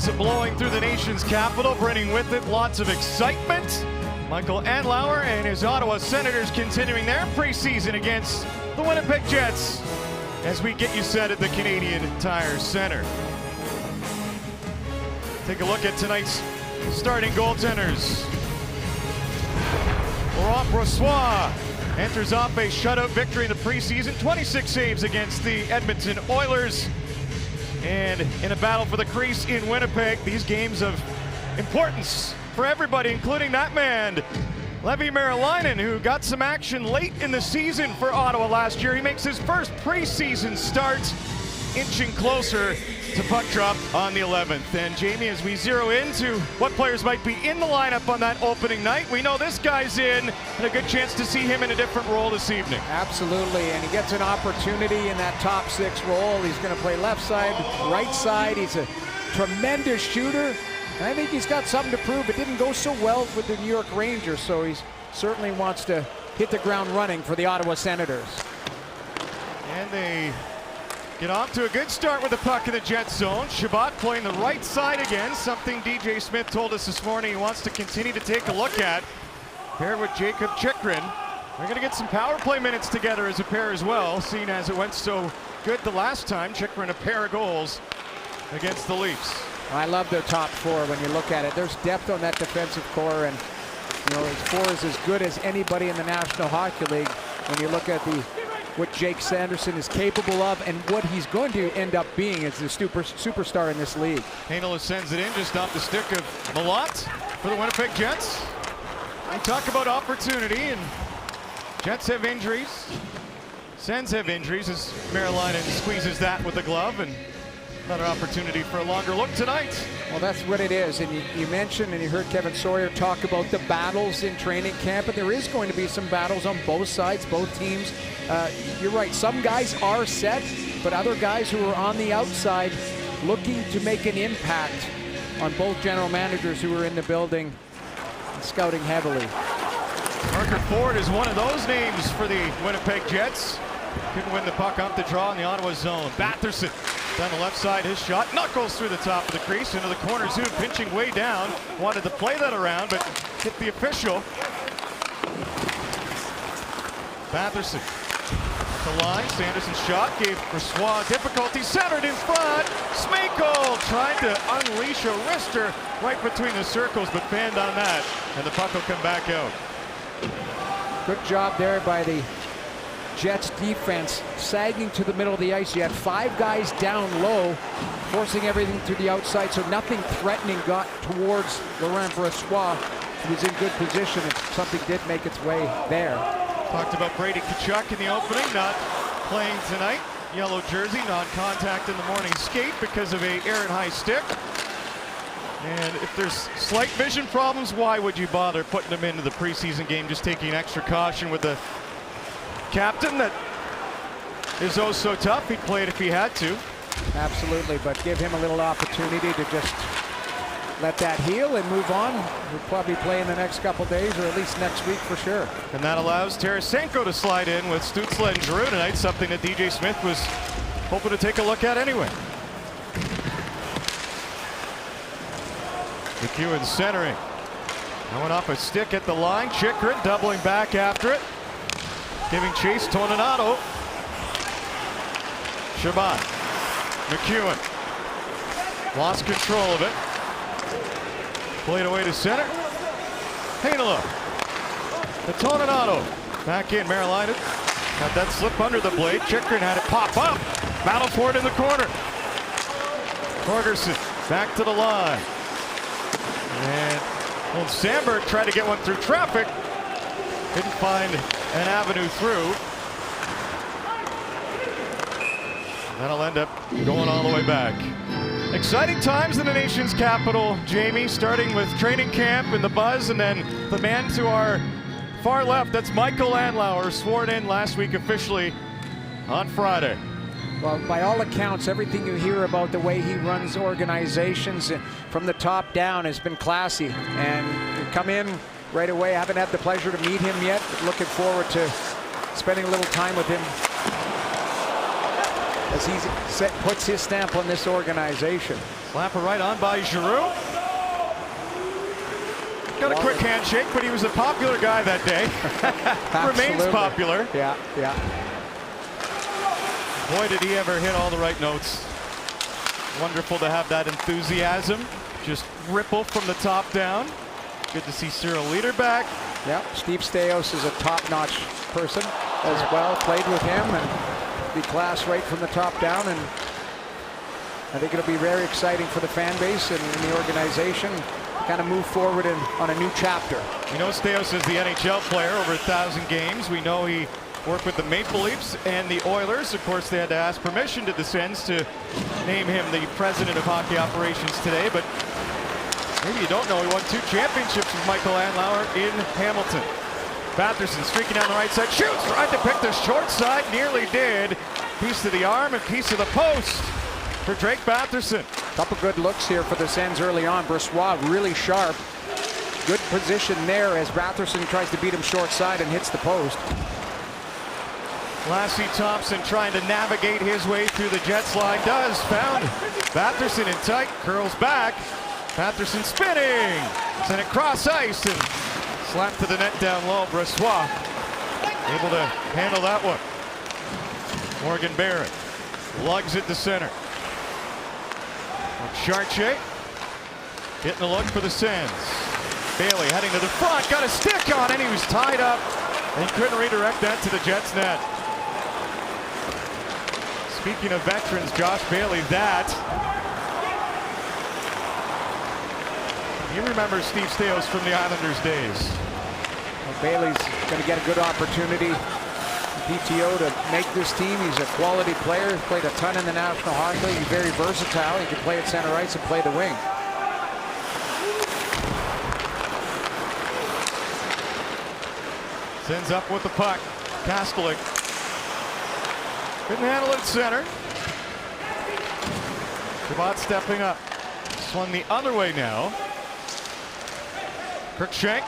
breeze blowing through the nation's capital, bringing with it lots of excitement. Michael Andlauer and his Ottawa Senators continuing their preseason against the Winnipeg Jets as we get you set at the Canadian Tire Center. Take a look at tonight's starting goaltenders. Laurent Brossoit enters off a shutout victory in the preseason, 26 saves against the Edmonton Oilers. And in a battle for the crease in Winnipeg, these games of importance for everybody, including that man, Levi Merilainen, who got some action late in the season for Ottawa last year. He makes his first preseason start, inching closer to puck drop on the 11th. And Jamie, as we zero into what players might be in the lineup on that opening night, we know this guy's in, and a good chance to see him in a different role this evening. Absolutely, and he gets an opportunity in that top six role. He's going to play left side, right side. He's a tremendous shooter, and I think he's got something to prove. It didn't go so well with the New York Rangers, so he certainly wants to hit the ground running for the Ottawa Senators. And they get off to a good start with the puck in the Jet zone. Chabot playing the right side again, something DJ Smith told us this morning he wants to continue to take a look at. Paired with Jacob Chychrun. They're going to get some power play minutes together as a pair as well, seeing as it went so good the last time. Chychrun a pair of goals against the Leafs. I love their top four when you look at it. There's depth on that defensive core, and you know, his four is as good as anybody in the National Hockey League when you look at what Jake Sanderson is capable of and what he's going to end up being as a superstar in this league. Heinola sends it in just off the stick of Malott for the Winnipeg Jets. We talk about opportunity, and Jets have injuries. Sens have injuries as Merilainen squeezes that with the glove, and another opportunity for a longer look tonight. Well, that's what it is, and you mentioned and you heard Kevin Sawyer talk about the battles in training camp, and there is going to be some battles on both sides, both teams. You're right, some guys are set, but other guys who are on the outside looking to make an impact on both general managers who are in the building and scouting heavily. Parker Ford is one of those names for the Winnipeg Jets. Couldn't win the puck off the draw in the Ottawa zone. Batherson down the left side, his shot knuckles through the top of the crease into the corner zone, pinching way down. Wanted to play that around, but hit the official. Batherson at the line. Sanderson's shot gave Brossoit difficulty. Centered in front. Schmeichel tried to unleash a wrister right between the circles, but fanned on that, and the puck will come back out. Good job there by the Jets defense, sagging to the middle of the ice. You had five guys down low, forcing everything to the outside, so nothing threatening got towards Laurent Brossoit. He was in good position, and something did make its way there. Talked about Brady Tkachuk in the opening, not playing tonight. Yellow jersey, non-contact in the morning skate because of a errant high stick. And if there's slight vision problems, why would you bother putting him into the preseason game, just taking extra caution with the captain that is oh so tough? He'd play it if he had to. Absolutely, but give him a little opportunity to just let that heal and move on. He'll probably play in the next couple days, or at least next week for sure. And that allows Tarasenko to slide in with Stützle and Giroux tonight, something that DJ Smith was hoping to take a look at anyway. McEwen centering. Going off a stick at the line. Chychrun doubling back after it. Giving chase, Toninato. Chabot. McEwen. Lost control of it. Played away to center. Heinola. To Toninato. Back in, Merilainen. Got that slip under the blade. Chychrun had it pop up. Battle for it in the corner. Torgerson back to the line. And old Sandberg tried to get one through traffic. Didn't find an avenue through. That'll end up going all the way back. Exciting times in the nation's capital, Jamie, starting with training camp and the buzz, and then the man to our far left, that's Michael Andlauer, sworn in last week officially on Friday. Well, by all accounts, everything you hear about the way he runs organizations from the top down has been classy. And you come in right away. I haven't had the pleasure to meet him yet, but looking forward to spending a little time with him as he puts his stamp on this organization. Slapper right on by Giroux. Got a quick handshake, but he was a popular guy that day. Remains popular. Yeah. Boy, did he ever hit all the right notes. Wonderful to have that enthusiasm just ripple from the top down. Good to see Cyril Leader back. Yeah, Steve Staios is a top-notch person as well. Played with him and the class right from the top down, and I think it'll be very exciting for the fan base and the organization. Kind of move forward on a new chapter. We know Staios is the NHL player, over 1,000 games. We know he worked with the Maple Leafs and the Oilers. Of course, they had to ask permission to the Sens to name him the president of hockey operations today, but maybe you don't know, he won 2 championships with Michael Andlauer in Hamilton. Batherson streaking down the right side, shoots, tried to pick the short side, nearly did. Piece to the arm and piece of the post for Drake Batherson. Couple good looks here for the Sens early on. Brossoit really sharp. Good position there as Batherson tries to beat him short side and hits the post. Lassie Thompson trying to navigate his way through the Jets line. Does. Found Batherson in tight. Curls back. Batherson spinning. Sent it cross ice and slapped to the net down low. Brossoit able to handle that one. Morgan Barrett lugs it to center. Chartier getting a look for the Sens. Bailey heading to the front. Got a stick on it. He was tied up and couldn't redirect that to the Jets net. Speaking of veterans, Josh Bailey, that. You remember Steve Staios from the Islanders days. Well, Bailey's going to get a good opportunity, PTO, to make this team. He's a quality player. He's played a ton in the National Hockey League. He's very versatile. He can play at center ice and play the wing. Sends up with the puck. Kastelik couldn't handle it at center. Chabot stepping up. Swung the other way now. Cruikshank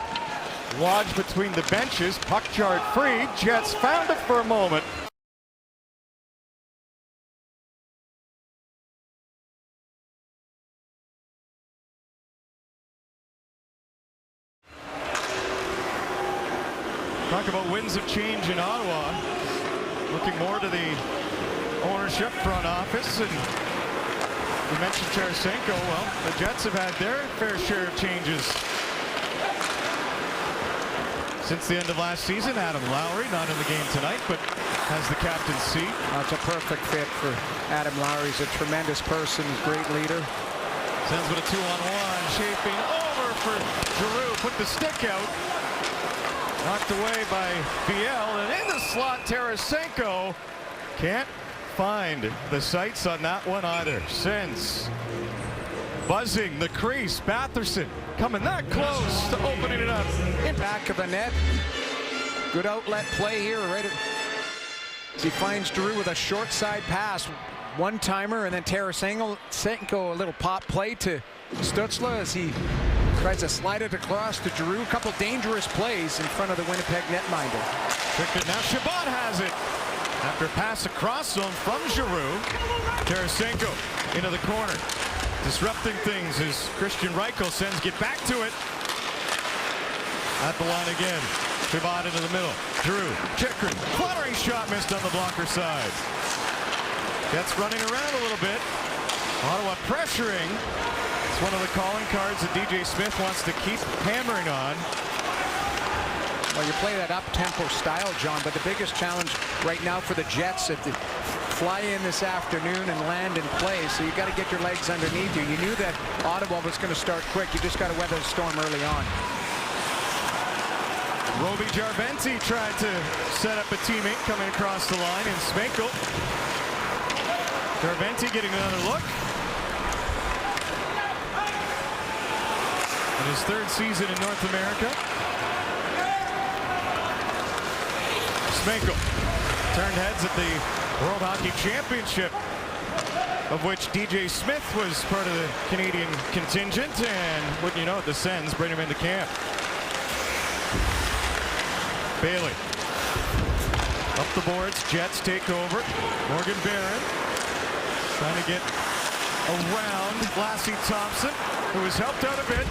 lodged between the benches. Puck jarred free. Jets found it for a moment. Talk about winds of change in Ottawa. Looking more to the ownership front office, and you mentioned Tarasenko. Well, the Jets have had their fair share of changes since the end of last season. Adam Lowry not in the game tonight, but has the captain's seat. It's a perfect fit for Adam Lowry. He's a tremendous person, great leader. Sends with a 2-on-1, shaping over for Giroux. Put the stick out. Knocked away by Biel, and in the slot, Tarasenko can't find the sights on that one either. Sens buzzing the crease. Batherson coming that close to opening it up. In back of the net. Good outlet play here. Right as he finds Giroux with a short side pass. One-timer, and then Tarasenko, a little pop play to Stützle as he tries to slide it across to Giroux. A couple dangerous plays in front of the Winnipeg netminder. Tricked it. Now Chabot has it. After pass across zone from Giroux. Tarasenko into the corner. Disrupting things as Christian Reichel sends get back to it. At the line again. Chabot into the middle. Giroux. Chikrin. Fluttering shot missed on the blocker side. Jets running around a little bit. Ottawa pressuring. It's one of the calling cards that DJ Smith wants to keep hammering on. Well, you play that up-tempo style, John, but the biggest challenge right now for the Jets is to fly in this afternoon and land in play, so you got to get your legs underneath you. You knew that Ottawa was going to start quick. You just got to weather the storm early on. Roby Jarventi tried to set up a teammate coming across the line, and Smenkel. Jarventi getting another look. In his third season in North America. Smenkel turned heads at the World Hockey Championship, of which DJ Smith was part of the Canadian contingent, and wouldn't you know it, the Sens bring him into camp. Bailey up the boards. Jets take over. Morgan Barrett trying to get around Lassie Thompson, who was helped out a bit.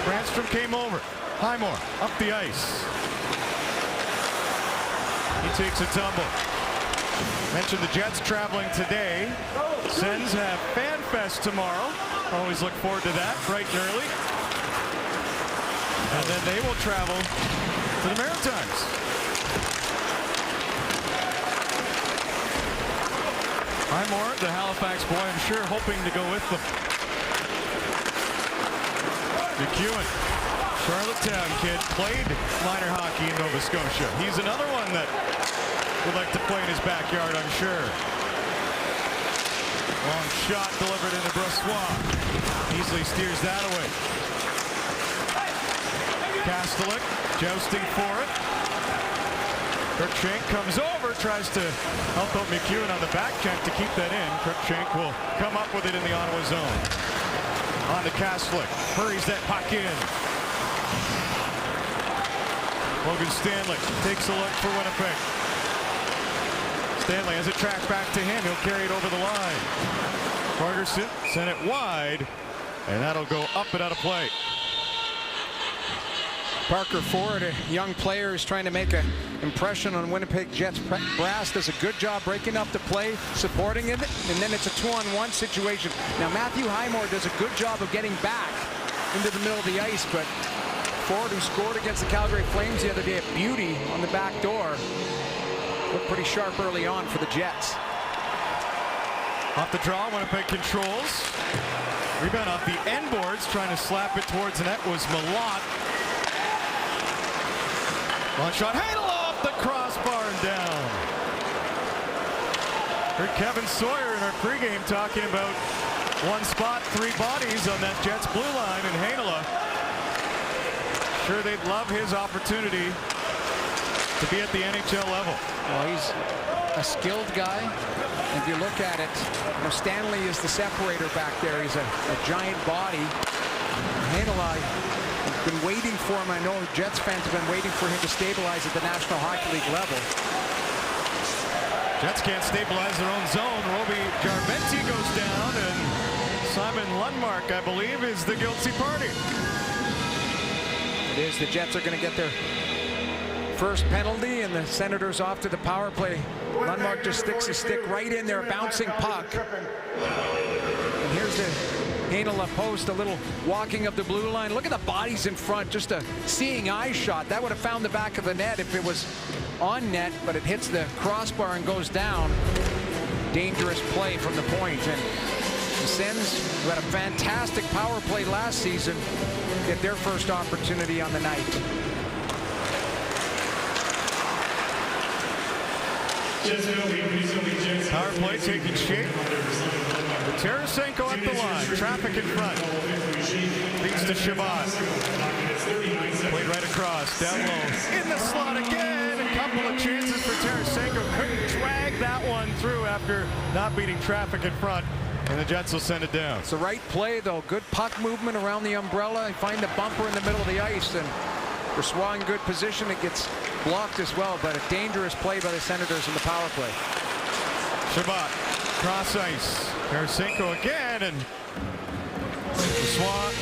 Brandstrom came over. Highmore up the ice. He takes a tumble. Mentioned the Jets traveling today. Sens have Fan Fest tomorrow. Always look forward to that, bright and early. And then they will travel to the Maritimes. Highmore, the Halifax boy, I'm sure hoping to go with them. McEwen, Charlottetown kid, played minor hockey in Nova Scotia. He's another one that would like to play in his backyard, I'm sure. Long shot delivered into Brossois. Easily steers that away. Kastelik jousting for it. Cruikshank comes over, tries to help out McEwen on the back check to keep that in. Cruikshank will come up with it in the Ottawa zone. On to Kastelik, hurries that puck in. Logan Stanley takes a look for Winnipeg. Stanley has it tracked back to him. He'll carry it over the line. Fargerson sent it wide, and that'll go up and out of play. Parker Ford, a young player, is trying to make an impression on Winnipeg Jets brass. Does a good job breaking up the play, supporting it, and then it's a 2-on-1 situation. Now Matthew Highmore does a good job of getting back into the middle of the ice, but Ford, who scored against the Calgary Flames the other day at Beauty on the back door, looked pretty sharp early on for the Jets. Off the draw, Winnipeg controls. Rebound off the end boards, trying to slap it towards the net was Malott. Long shot, Hadel off the crossbar and down. Heard Kevin Sawyer in our pregame talking about one spot, three bodies on that Jets blue line, and Heinola. Sure, they'd love his opportunity to be at the NHL level. Well, he's a skilled guy. If you look at it, you know, Stanley is the separator back there. He's a giant body. Heinola, been waiting for him. I know Jets fans have been waiting for him to stabilize at the National Hockey League level. Jets can't stabilize their own zone. Roby Jarventi goes down, and Simon Lundmark, I believe, is the guilty party. It is. The Jets are going to get their first penalty, and the Senators off to the power play. Lundmark just sticks his stick right in there, bouncing puck. And here's the Heinola post, a little walking of the blue line. Look at the bodies in front, just a seeing eye shot. That would have found the back of the net if it was on net, but it hits the crossbar and goes down. Dangerous play from the point. And the Sens, who had a fantastic power play last season, get their first opportunity on the night. Power play taking shape. Tarasenko at the line. Traffic in front. Leads to Shabbat. Played right across. Down low. In the slot again. A couple of chances for Tarasenko. Couldn't drag that one through after not beating traffic in front. And the Jets will send it down. It's the right play, though. Good puck movement around the umbrella. You find the bumper in the middle of the ice. And Brossois in good position. It gets blocked as well, but a dangerous play by the Senators in the power play. Shabbat, cross ice. Tarasenko again, and Brossois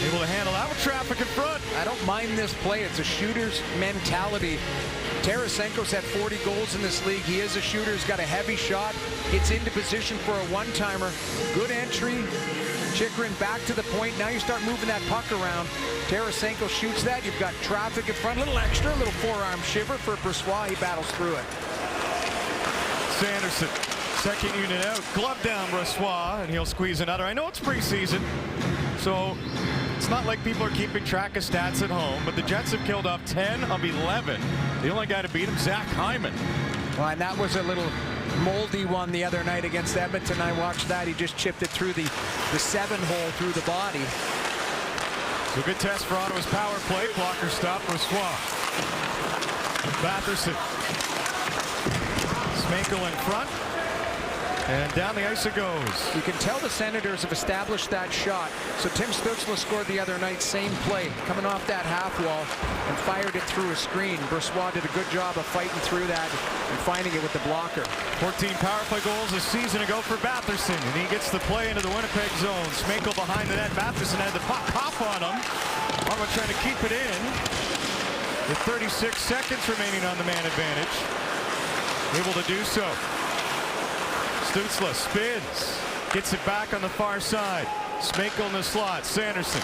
able to handle that with traffic in front. I don't mind this play. It's a shooter's mentality. Tarasenko's had 40 goals in this league. He is a shooter. He's got a heavy shot. Gets into position for a one-timer. Good entry. Chychrun back to the point. Now you start moving that puck around. Tarasenko shoots that. You've got traffic in front. A little extra, a little forearm shiver for Brossois. He battles through it. Sanderson, second unit out. Glove down Brossois, and he'll squeeze another. I know it's preseason, so it's not like people are keeping track of stats at home, but the Jets have killed off 10 of 11. The only guy to beat him, Zach Hyman. Well, and that was a little moldy one the other night against Edmonton. I watched that. He just chipped it through the 7-hole through the body. So good test for Ottawa's power play. Blocker stop, Brossois. Batherson. Smankel in front. And down the ice it goes. You can tell the Senators have established that shot. So Tim Stützle scored the other night, same play, coming off that half wall and fired it through a screen. Brossoit did a good job of fighting through that and finding it with the blocker. 14 power play goals a season ago for Batherson, and he gets the play into the Winnipeg zone. Schmeichel behind the net. Batherson had the puck off on him. Ottawa trying to keep it in with 36 seconds remaining on the man advantage. Able to do so. Stützle spins, gets it back on the far side. Schmeichel in the slot. Sanderson.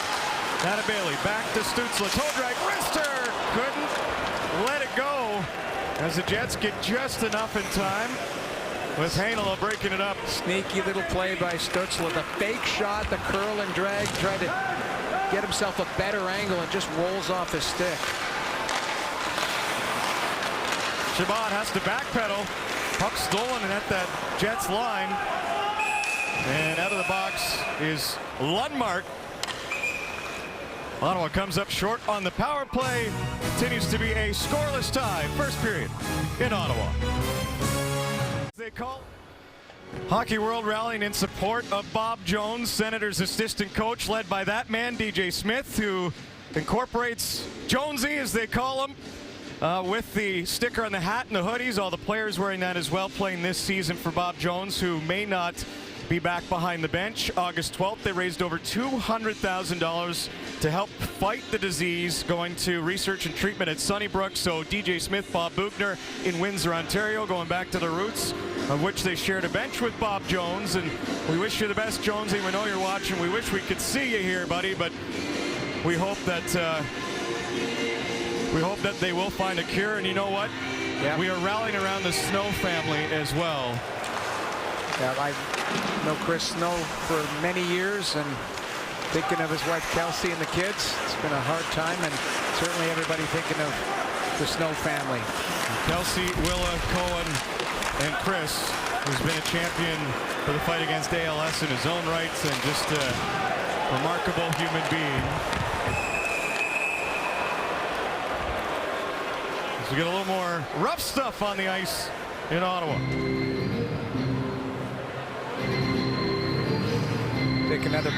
Bailey back to Stützle. Toe drag. Wrister couldn't let it go as the Jets get just enough in time with Hainala breaking it up. Sneaky little play by Stützle. The fake shot, the curl and drag, tried to get himself a better angle and just rolls off his stick. Chabot has to backpedal. Puck stolen and at that Jets line. And out of the box is Lundmark. Ottawa comes up short on the power play. Continues to be a scoreless tie. First period in Ottawa. They call Hockey World rallying in support of Bob Jones, Senators assistant coach, led by that man, DJ Smith, who incorporates Jonesy, as they call him. With the sticker on the hat and the hoodies, all the players wearing that as well, playing this season for Bob Jones, who may not be back behind the bench. August 12th, they raised over $200,000 to help fight the disease, going to research and treatment at Sunnybrook. So DJ Smith, Bob Boughner in Windsor, Ontario, going back to the roots, of which they shared a bench with Bob Jones. And we wish you the best, Jonesy. We know you're watching. We wish we could see you here, buddy, but we hope that they will find a cure. And you know what? Yeah. We are rallying around the Snow family as well. Yeah, I know Chris Snow for many years, and thinking of his wife Kelsey and the kids, it's been a hard time, and certainly everybody thinking of the Snow family. Kelsey, Willa, Cohen, and Chris, who's been a champion for the fight against ALS in his own rights, and just a remarkable human being. So we get a little more rough stuff on the ice in Ottawa. Take another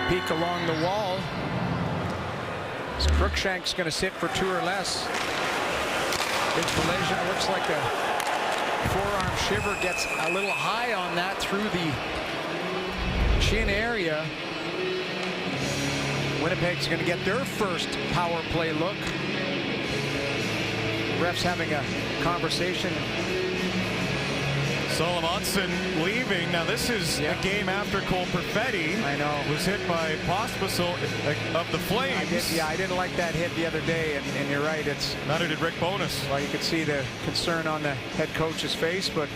peek along the wall. This Crookshank's going to sit for 2 or less. Big collision. It looks like a forearm shiver, gets a little high on that through the chin area. Winnipeg's going to get their first power play look. Refs having a conversation. Solomonson leaving. Now this is a game after Cole Perfetti was hit by Pospisil of the Flames. I didn't like that hit the other day, and you're right. Neither did Rick Bowness. Well, you could see the concern on the head coach's face, but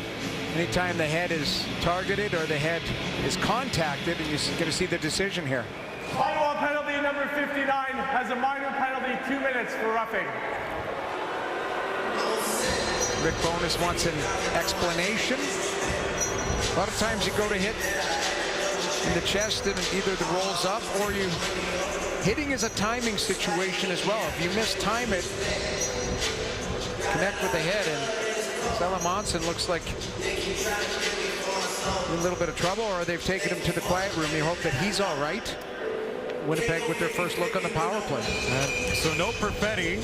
anytime the head is targeted or the head is contacted, and you're going to see the decision here. Ottawa penalty number 59 has a minor penalty, 2 minutes for roughing. Rick Bowness wants an explanation. A lot of times you go to hit in the chest and either the rolls up or you hitting is a timing situation as well. If you mistime it, connect with the head, and Solomonson looks like in a little bit of trouble, or they've taken him to the quiet room. You hope that he's all right. Winnipeg with their first look on the power play. So no Perfetti.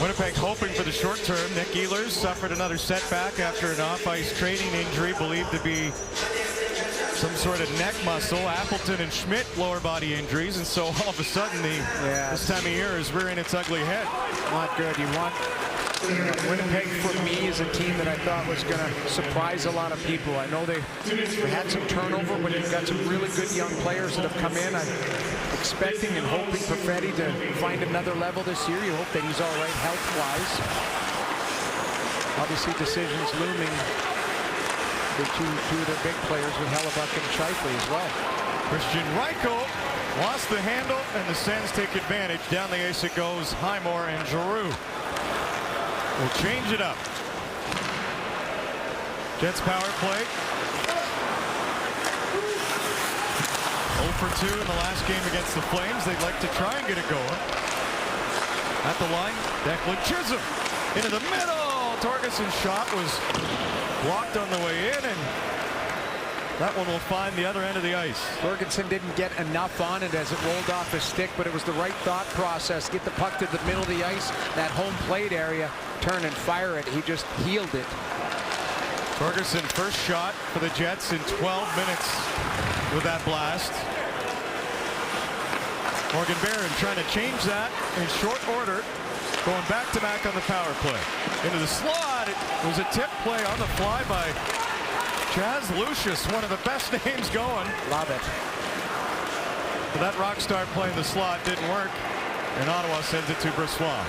Winnipeg hoping for the short term. Nick Ehlers suffered another setback after an off-ice training injury believed to be some sort of neck muscle. Appleton and Schmidt lower body injuries, and so all of a sudden this time of year is rearing its ugly head. Not good. You want Winnipeg, for me, is a team that I thought was going to surprise a lot of people. I know they had some turnover, but you've got some really good young players that have come in. I'm expecting and hoping Perfetti to find another level this year. You hope that he's all right health-wise. Obviously, decisions looming. The two of their big players with Hellebuck and Scheifele as well. Christian Reichel lost the handle, and the Sens take advantage. Down the ice it goes. Highmore and Giroux will change it up. Jets power play. 0 for 2 in the last game against the Flames. They'd like to try and get it going. At the line, Declan Chisholm into the middle. Torgeson's shot was blocked on the way in, and that one will find the other end of the ice. Ferguson didn't get enough on it as it rolled off his stick, but it was the right thought process. Get the puck to the middle of the ice, that home plate area, turn and fire it. He just healed it. Ferguson, first shot for the Jets in 12 minutes with that blast. Morgan Barron trying to change that in short order, going back-to-back on the power play. Into the slot, it was a tip play on the fly by Chaz Lucius, one of the best names going. Love it. But that rock star play in the slot didn't work, and Ottawa sends it to Brossoit.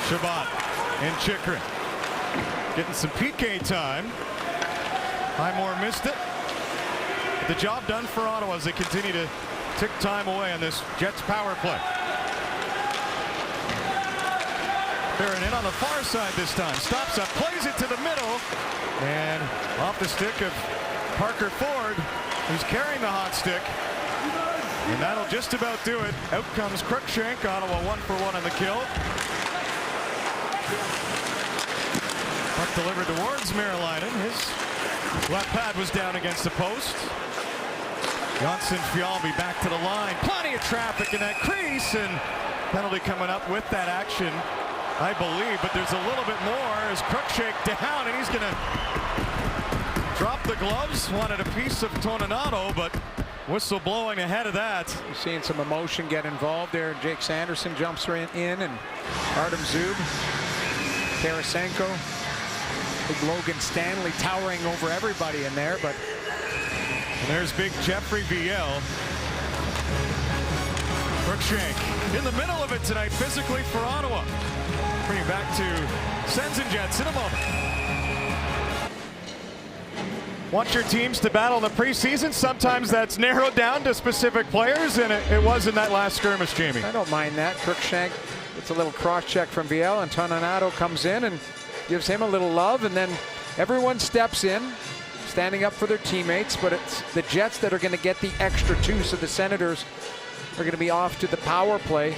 Chabot and Chychrun getting some PK time. Highmore missed it. The job done for Ottawa as they continue to tick time away on this Jets power play. Barron in on the far side this time. Stops up, plays it to the middle, and off the stick of Parker Ford, who's carrying the hot stick. And that'll just about do it. Out comes Cruikshank. Ottawa 1 for 1 on the kill. Puck delivered towards Marilainen. His left pad was down against the post. Johnson Fialbi back to the line. Plenty of traffic in that crease, and penalty coming up with that action, I believe. But there's a little bit more as Cruikshank down, and he's going to drop the gloves. Wanted a piece of Toninato, but whistle blowing ahead of that. You're seeing some emotion get involved there. Jake Sanderson jumps right in, and Artem Zub, Tarasenko, big Logan Stanley towering over everybody in there, but. And there's big Jeffrey Viel. Cruikshank in the middle of it tonight, physically for Ottawa. Bring it back to Sens and Jets in a moment. Want your teams to battle in the preseason? Sometimes that's narrowed down to specific players, and it was in that last skirmish, Jamie. I don't mind that. Cruikshank gets a little cross check from Viel, and Toninato comes in and gives him a little love, and then everyone steps in, standing up for their teammates, but it's the Jets that are going to get the extra 2, so the Senators are going to be off to the power play.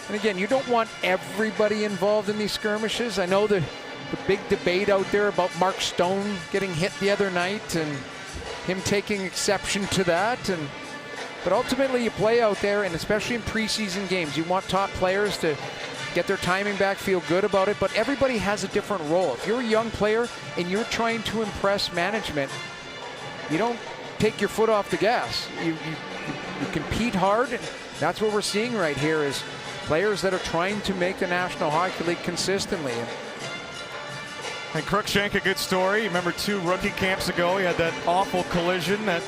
And again, you don't want everybody involved in these skirmishes. I know the big debate out there about Mark Stone getting hit the other night and him taking exception to that. But ultimately you play out there, and especially in preseason games, you want top players to get their timing back, feel good about it, but everybody has a different role. If you're a young player and you're trying to impress management, you don't take your foot off the gas. You compete hard, and that's what we're seeing right here is players that are trying to make the National Hockey League consistently. And Cruikshank, a good story. Remember 2 rookie camps ago, he had that awful collision, that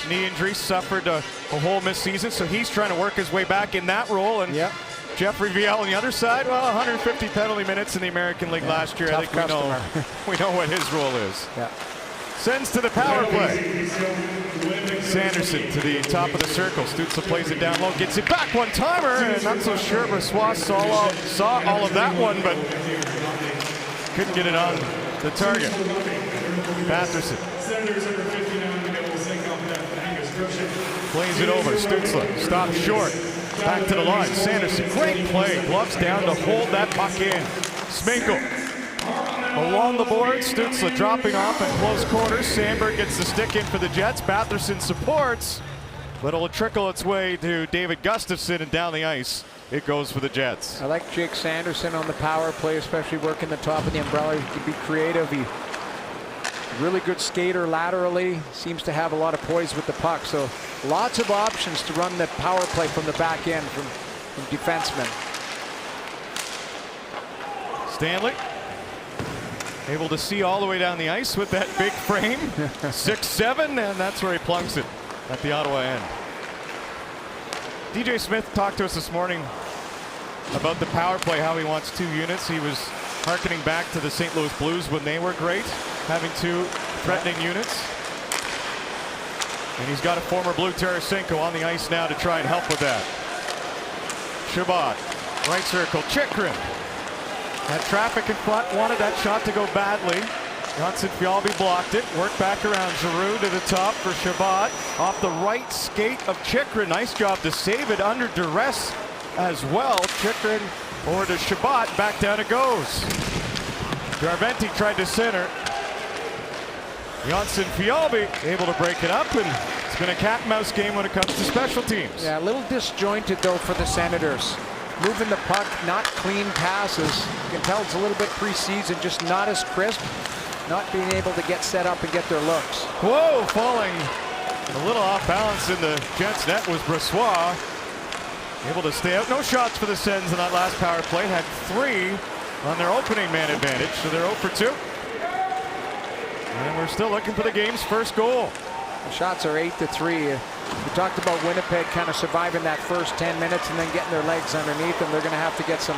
knee injury, suffered a whole missed season, so he's trying to work his way back in that role. And Jeffrey Viel on the other side, well, 150 penalty minutes in the American League last year. I think we know what his role is. Sends to the power play. Sanderson to the top of the circle. Stützle plays it down low, gets it back one-timer, and not so sure Brossoit saw all of that one, but couldn't get it on the target. Batherson plays it over. Stützle stops short. Back to the line. Sanderson, great play. Gloves down to hold that puck in. Sminkel along the board. Stützle dropping off in close quarters. Sandberg gets the stick in for the Jets. Batherson supports, but it'll trickle its way to David Gustafsson, and down the ice it goes for the Jets. I like Jake Sanderson on the power play, especially working the top of the umbrella. He can be creative. He's really good skater laterally. Seems to have a lot of poise with the puck. So lots of options to run the power play from the back end from defensemen. Stanley able to see all the way down the ice with that big frame. 6'7", and that's where he plunks it at the Ottawa end. DJ Smith talked to us this morning about the power play, how he wants 2 units. He was hearkening back to the St. Louis Blues when they were great, having 2 threatening units. And he's got a former Blue Tarasenko on the ice now to try and help with that. Chabot, right circle, Chychrun. Had traffic in front, wanted that shot to go badly. Johnson Fialbi blocked it, worked back around Giroux to the top for Chabot. Off the right skate of Chychrun. Nice job to save it under duress as well. Chychrun Over to Shabbat, back down it goes. Garventi tried to center. Janssen Fialbi able to break it up, and it's been a cat and mouse game when it comes to special teams. Yeah, a little disjointed though for the Senators. Moving the puck, not clean passes. You can tell it's a little bit preseason, just not as crisp. Not being able to get set up and get their looks. Whoa, falling a little off balance in the Jets net was Brossois. Able to stay out. No shots for the Sens in that last power play. Had 3 on their opening man advantage, so they're 0 for 2. And we're still looking for the game's first goal. The shots are 8-3. We talked about Winnipeg kind of surviving that first 10 minutes and then getting their legs underneath them. They're going to have to get some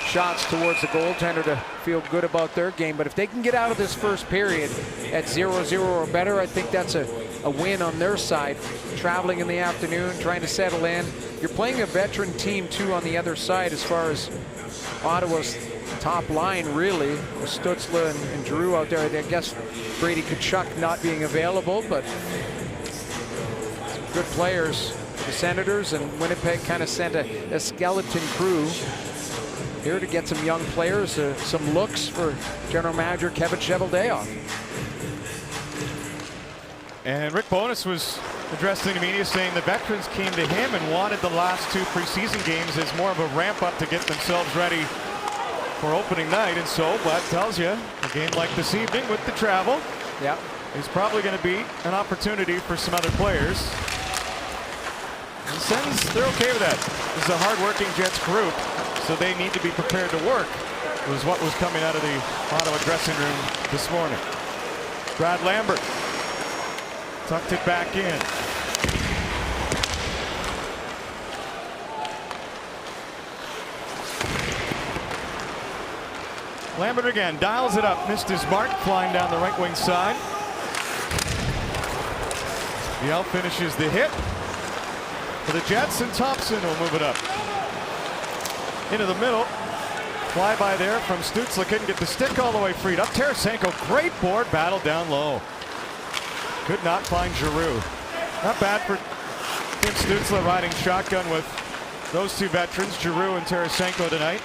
shots towards the goaltender to feel good about their game. But if they can get out of this first period at 0-0 or better, I think that's a win on their side. Traveling in the afternoon, trying to settle in. You're playing a veteran team too on the other side as far as Ottawa's top line, really, with Stützle and Giroux out there. I guess Brady Tkachuk not being available, but good players for the Senators, and Winnipeg kind of sent a skeleton crew here to get some young players, some looks for General Manager Kevin Cheveldayoff. And Rick Bowness was addressing the media saying the veterans came to him and wanted the last 2 preseason games as more of a ramp up to get themselves ready for opening night. And so that tells you a game like this evening with the travel is probably going to be an opportunity for some other players. The Sens, they're okay with that. This is a hard-working Jets group, so they need to be prepared to work, was what was coming out of the Ottawa dressing room this morning. Brad Lambert tucked it back in. Lambert again, dials it up, missed his mark, flying down the right wing side. Biel finishes the hit for the Jets, and Thompson will move it up. Into the middle. Fly by there from Stützle, couldn't get the stick all the way freed up. Tarasenko, great board battle down low. Could not find Giroux. Not bad for Tim Stützle riding shotgun with those 2 veterans, Giroux and Tarasenko tonight.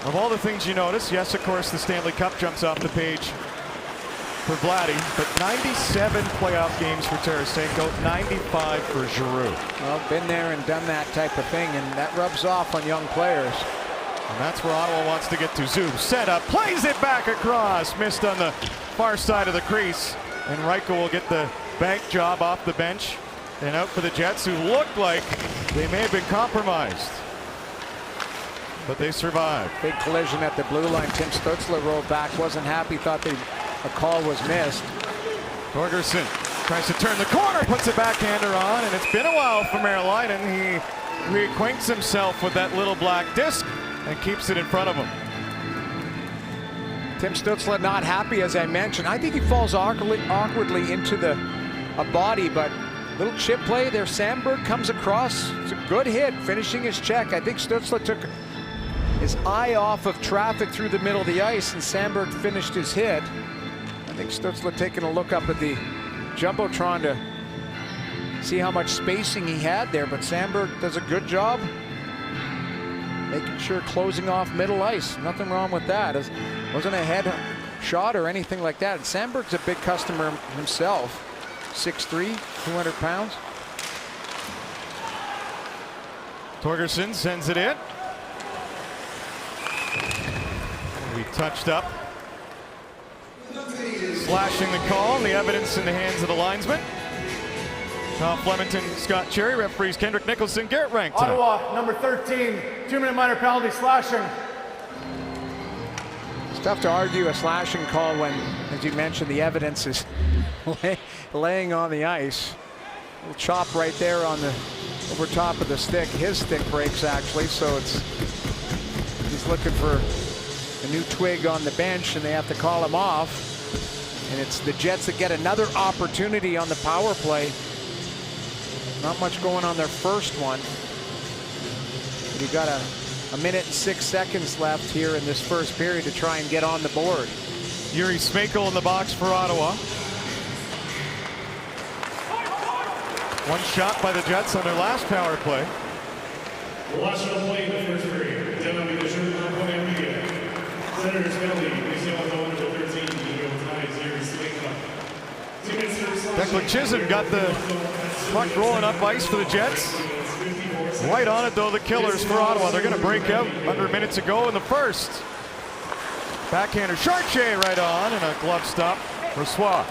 Of all the things you notice, yes, of course, the Stanley Cup jumps off the page for Vladdy, but 97 playoff games for Tarasenko, 95 for Giroux. Well, been there and done that type of thing, and that rubs off on young players. And that's where Ottawa wants to get to. Zoom, set up, plays it back across, missed on the far side of the crease. And Reichel will get the bank job off the bench and out for the Jets, who looked like they may have been compromised. But they survived. Big collision at the blue line. Tim Stützle rolled back, wasn't happy, thought a call was missed. Torgerson tries to turn the corner, puts a backhander on, and it's been a while for Maryland, and he reacquaints himself with that little black disc and keeps it in front of him. Tim Stützle not happy, as I mentioned. I think he falls awkwardly into a body, but little chip play there. Sandberg comes across. It's a good hit, finishing his check. I think Stützle took his eye off of traffic through the middle of the ice, and Sandberg finished his hit. I think Stützle taking a look up at the Jumbotron to see how much spacing he had there, but Sandberg does a good job making sure closing off middle ice. Nothing wrong with that. It wasn't a head shot or anything like that. And Sandberg's a big customer himself. 6'3", 200 pounds. Torgerson sends it in. We touched up. Slashing the call, and the evidence in the hands of the linesman. Tom Flemington, Scott Cherry, referees Kendrick Nicholson, Garrett Rank tonight. Ottawa, number 13, 2-minute minor penalty, slashing. It's tough to argue a slashing call when, as you mentioned, the evidence is laying on the ice. A little chop right there on the over top of the stick. His stick breaks, actually, so he's looking for a new twig on the bench, and they have to call him off. And it's the Jets that get another opportunity on the power play. Not much going on their first one. You got a minute and 6 seconds left here in this first period to try and get on the board. Yuri Smekel in the box for Ottawa. One shot by the Jets on their last power play. The last one played in the first period. Senators penalty is the other 13. Declan Chisholm got the puck rolling up ice for the Jets. Right on it though, the Killers for Ottawa. They're going to break out under a minute to go in the first. Backhander Chartier right on, and a glove stop for Swa.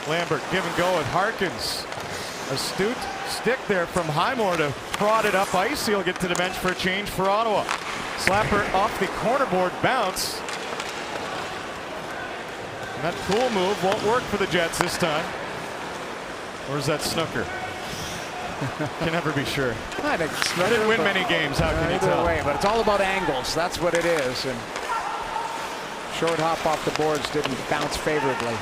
Lambert give and go with Harkins. Astute stick there from Highmore to prod it up ice. He'll get to the bench for a change for Ottawa. Slapper off the cornerboard bounce. And that cool move won't work for the Jets this time. Or is that Snooker? Can never be sure. I think it's Snooker. They didn't win many games. How can you Either tell? way, but it's all about angles. That's what it is. And short hop off the boards didn't bounce favorably.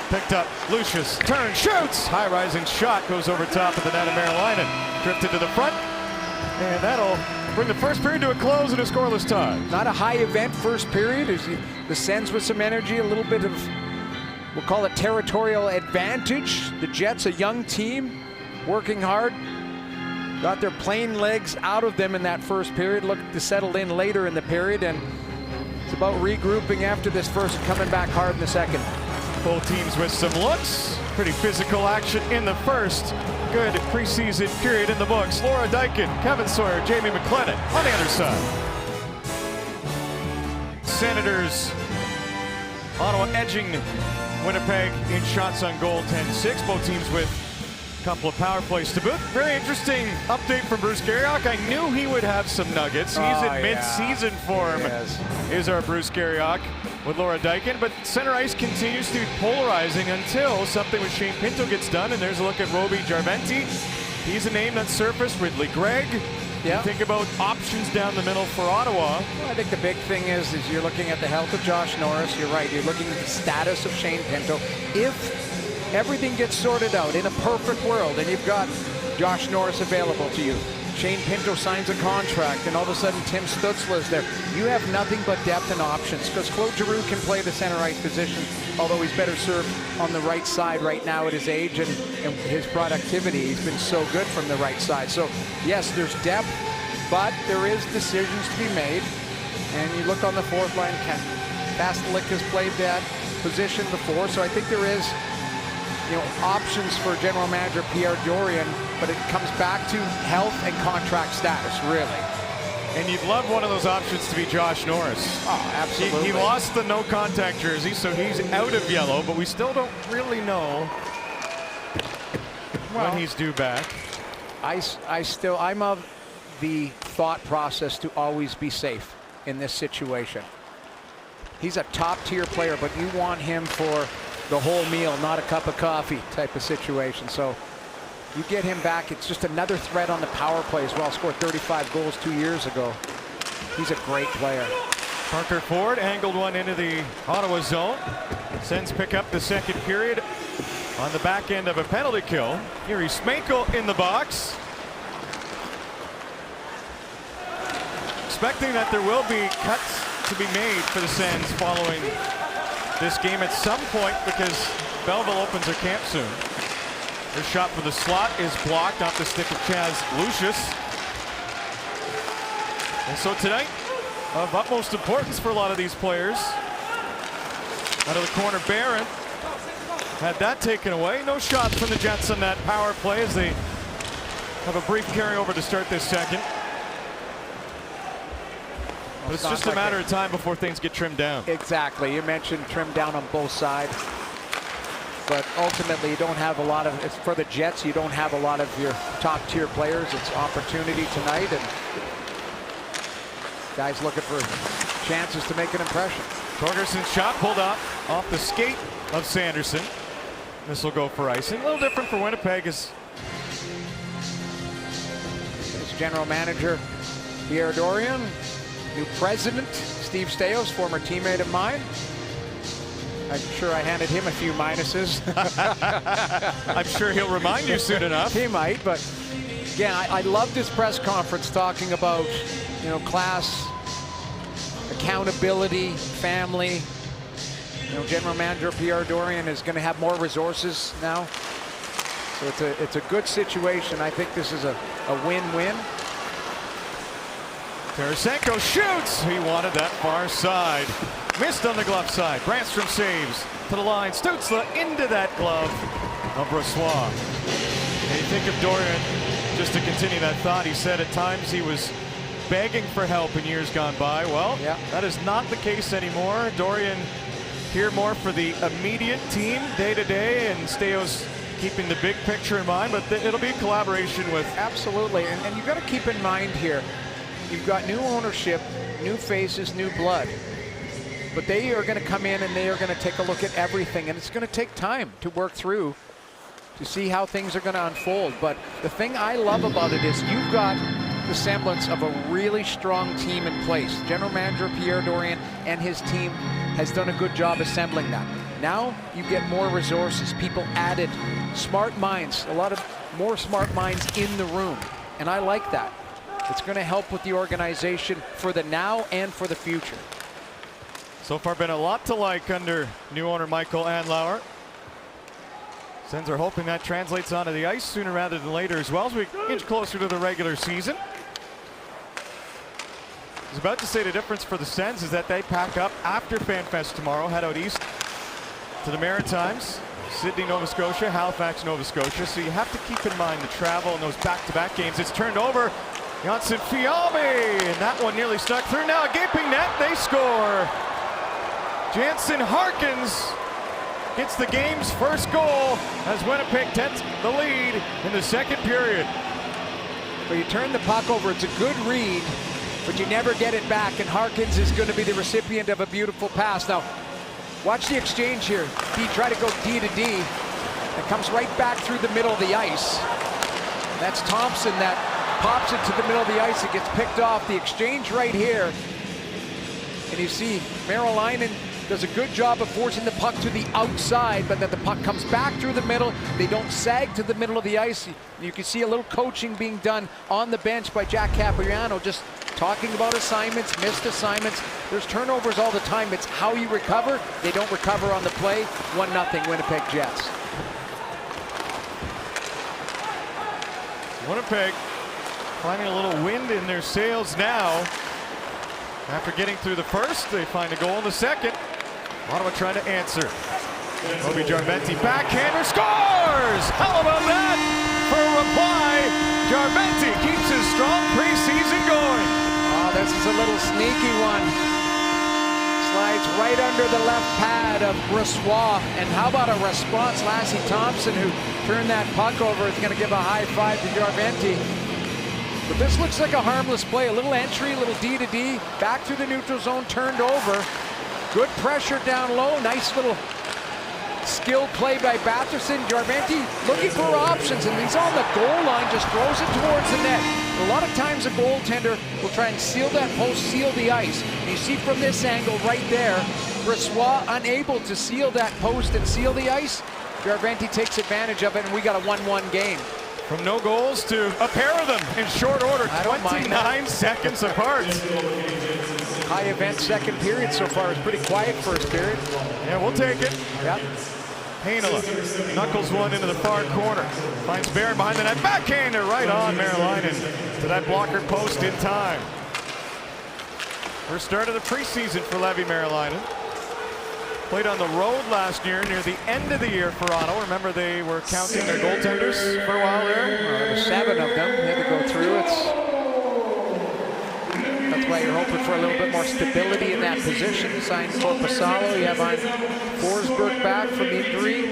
Picked up. Lucius turns, shoots. High rising shot goes over top of the net of Marilainen. Drifted to the front. And that'll bring the first period to a close in a scoreless tie. Not a high event first period. The Sens with some energy, a little bit of, we'll call it territorial advantage. The Jets, a young team, working hard. Got their plain legs out of them in that first period. Looked to settle in later in the period. And it's about regrouping after this first and coming back hard in the second. Both teams with some looks. Pretty physical action in the first. Good preseason period in the books. Laura Dykin, Kevin Sawyer, Jamie McLennan on the other side. Senators, Ottawa edging Winnipeg in shots on goal 10-6. Both teams with a couple of power plays to boot. Very interesting update from Bruce Garriock. I knew he would have some nuggets. He's in mid-season form, is our Bruce Garriock with Laura Dykin, but center ice continues to be polarizing until something with Shane Pinto gets done, and there's a look at Roby Jarventi. He's a name that surfaced. Ridley Gregg. Yeah. Think about options down the middle for Ottawa. Well, I think the big thing is you're looking at the health of Josh Norris. You're right. You're looking at the status of Shane Pinto. If everything gets sorted out in a perfect world and you've got Josh Norris available to you, Shane Pinto signs a contract, and all of a sudden Tim Stützle is there. You have nothing but depth and options, because Claude Giroux can play the center ice position, although he's better served on the right side right now at his age and his productivity. He's been so good from the right side. So yes, there's depth, but there is decisions to be made. And you look on the fourth line, Kastelik has played that position before, so I think there is, options for general manager Pierre Dorion, but it comes back to health and contract status, really. And you'd love one of those options to be Josh Norris. Oh, absolutely. He lost the no contact jersey, so he's out of yellow, but we still don't really know when he's due back. I'm of the thought process to always be safe in this situation. He's a top tier player, but you want him for the whole meal, not a cup of coffee type of situation. So you get him back. It's just another threat on the power play as well. Scored 35 goals 2 years ago. He's a great player. Parker Ford angled one into the Ottawa zone. Sens pick up the second period on the back end of a penalty kill. Yuri Smenko in the box. Expecting that there will be cuts to be made for the Sens following this game at some point, because Belleville opens their camp soon. Their shot for the slot is blocked off the stick of Chaz Lucius. And so tonight, of utmost importance for a lot of these players. Out of the corner, Barron had that taken away. No shots from the Jets on that power play as they have a brief carryover to start this second. But it's just a matter of time before things get trimmed down. Exactly. You mentioned trimmed down on both sides. But ultimately, you don't have a lot of, for the Jets, you don't have a lot of your top tier players. It's opportunity tonight, and guys looking for chances to make an impression. Torgerson's shot pulled off the skate of Sanderson. This will go for icing. A little different for Winnipeg as general manager Pierre Dorion. New president, Steve Staios, former teammate of mine. I'm sure I handed him a few minuses. I'm sure he'll remind you soon enough. He might, but again, I loved his press conference talking about, class, accountability, family. General manager Pierre Dorion is going to have more resources now. So it's a good situation. I think this is a win-win. Tarasenko shoots. He wanted that far side. Missed on the glove side. Brandstrom saves to the line. Stützle into that glove of Brossoit. And you think of Dorian, just to continue that thought, he said at times he was begging for help in years gone by. Well, that is not the case anymore. Dorian here more for the immediate team day to day, and Steo's keeping the big picture in mind, but it'll be a collaboration with. Absolutely, and you've got to keep in mind here, you've got new ownership, new faces, new blood, but they are going to come in and they are going to take a look at everything, and it's going to take time to work through to see how things are going to unfold. But the thing I love about it is you've got the semblance of a really strong team in place. General Manager Pierre Dorion and his team has done a good job assembling that. Now you get more resources, people added, smart minds, a lot of more smart minds in the room, and I like that. It's going to help with the organization for the now and for the future. So far been a lot to like under new owner Michael Andlauer. Sens are hoping that translates onto the ice sooner rather than later as well as we inch closer to the regular season. I was about to say the difference for the Sens is that they pack up after FanFest tomorrow, head out east to the Maritimes, Sydney, Nova Scotia, Halifax, Nova Scotia. So you have to keep in mind the travel in those back-to-back games. It's turned over. Janssen Fialbi, and that one nearly stuck through. Now a gaping net, they score. Jansen Harkins gets the game's first goal as Winnipeg takes the lead in the second period. Well, you turn the puck over, it's a good read, but you never get it back, and Harkins is going to be the recipient of a beautiful pass. Now, watch the exchange here. He tried to go D to D. It comes right back through the middle of the ice. That's Thompson that pops it to the middle of the ice. It gets picked off. The exchange right here. And you see Marilainen does a good job of forcing the puck to the outside, but then the puck comes back through the middle. They don't sag to the middle of the ice. You can see a little coaching being done on the bench by Jack Capriano, just talking about assignments, missed assignments. There's turnovers all the time. It's how you recover. They don't recover on the play. 1-0 Winnipeg Jets. Winnipeg finding a little wind in their sails now. After getting through the first, they find a goal in the second. Ottawa trying to answer. Obi Jarventi backhander scores! How about that? For a reply, Jarventi keeps his strong preseason going. Oh, this is a little sneaky one. Slides right under the left pad of Brossoit. And how about a response? Lassie Thompson, who turned that puck over, is going to give a high five to Jarventi. But this looks like a harmless play. A little entry, a little D to D. Back through the neutral zone, turned over. Good pressure down low. Nice little skilled play by Batherson. Jarventi looking for options, and he's on the goal line, just throws it towards the net. A lot of times a goaltender will try and seal that post, seal the ice. And you see from this angle right there, Brossoit unable to seal that post and seal the ice. Jarventi takes advantage of it, and we got a 1-1 game. From no goals to a pair of them in short order, 29 seconds apart. High event second period so far. It's pretty quiet first period. Yeah, we'll take it. Yep. Heinola knuckles one into the far corner. Finds Barron behind the net. Backhander right on Marilainen to that blocker post in time. First start of the preseason for Levi Marilainen. Played on the road last year near the end of the year for Ottawa. Remember, they were counting their goaltenders for a while there. There were 7 of them. They had to go through. That's why you're hoping for a little bit more stability in that position. Signed Corpusalo. You have on Forsberg back from injury.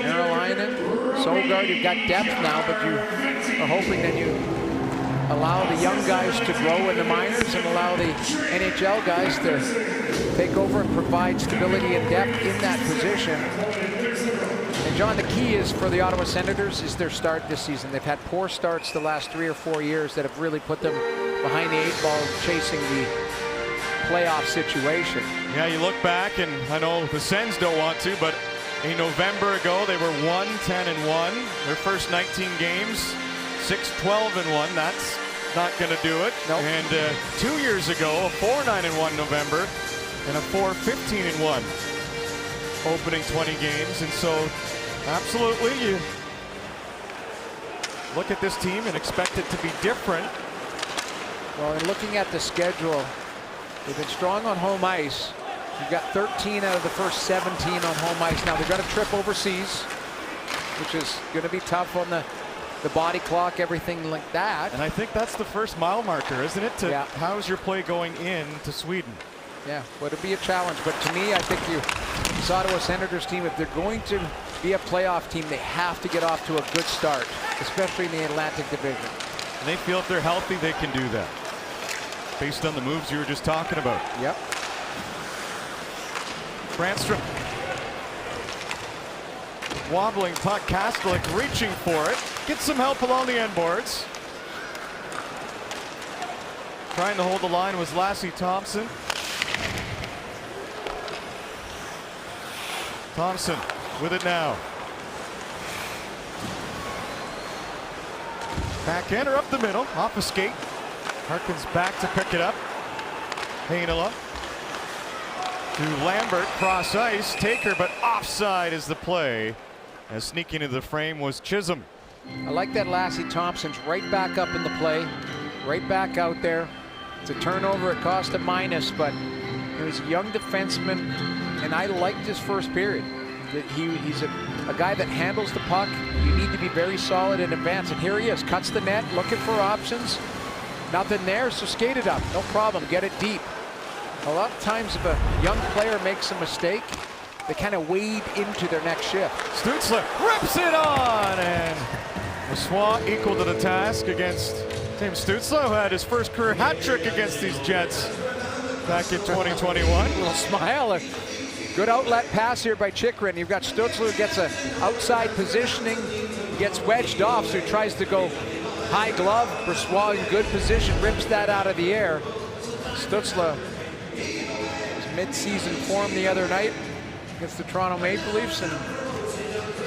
Marilainen, Sogard. You've got depth now, but you are hoping that you allow the young guys to grow in the minors and allow the NHL guys to take over and provide stability and depth in that position. And John, the key is for the Ottawa Senators is their start this season. They've had poor starts the last 3 or 4 years that have really put them behind the 8 ball chasing the playoff situation. Yeah, you look back, and I know the Sens don't want to, but a November ago they were 1-10-1. Their first 19 games, 6-12-1. That's not going to do it. Nope. And 2 years ago, a 4-9-1 November and a 4-15-1 opening 20 games. And so, absolutely, you look at this team and expect it to be different. Well, in looking at the schedule, they've been strong on home ice. You've got 13 out of the first 17 on home ice. Now they've got a trip overseas, which is going to be tough on the body clock, everything like that. And I think that's the first mile marker, isn't it? To how's your play going in to Sweden? Yeah, well, it'll be a challenge. But to me, I think this Ottawa Senators team, if they're going to be a playoff team, they have to get off to a good start, especially in the Atlantic Division. And they feel if they're healthy, they can do that, based on the moves you were just talking about. Yep. Brandstrom. Wobbling puck, Kastelik reaching for it. Gets some help along the end boards. Trying to hold the line was Lassie Thompson. Thompson with it now. Backhander up the middle, off a skate. Harkins back to pick it up. Heinola to Lambert, cross ice, Taker, but offside is the play. As sneaking into the frame was Chisholm. I like that Lassie Thompson's right back up in the play, right back out there. It's a turnover, it cost a minus, but he's a young defenseman, and I liked his first period. He's a guy that handles the puck. You need to be very solid in advance, and here he is, cuts the net, looking for options. Nothing there, so skate it up, no problem, get it deep. A lot of times if a young player makes a mistake, they kind of wade into their next shift. Stützle rips it on, and Brossoit equal to the task against Tim Stützle, who had his first career hat trick against these Jets back in 2021. A little smile. Good outlet pass here by Chychrun. You've got Stützle who gets a outside positioning, gets wedged off, so he tries to go high glove. Brossoit in good position, rips that out of the air. Stützle was mid-season form the other night against the Toronto Maple Leafs, and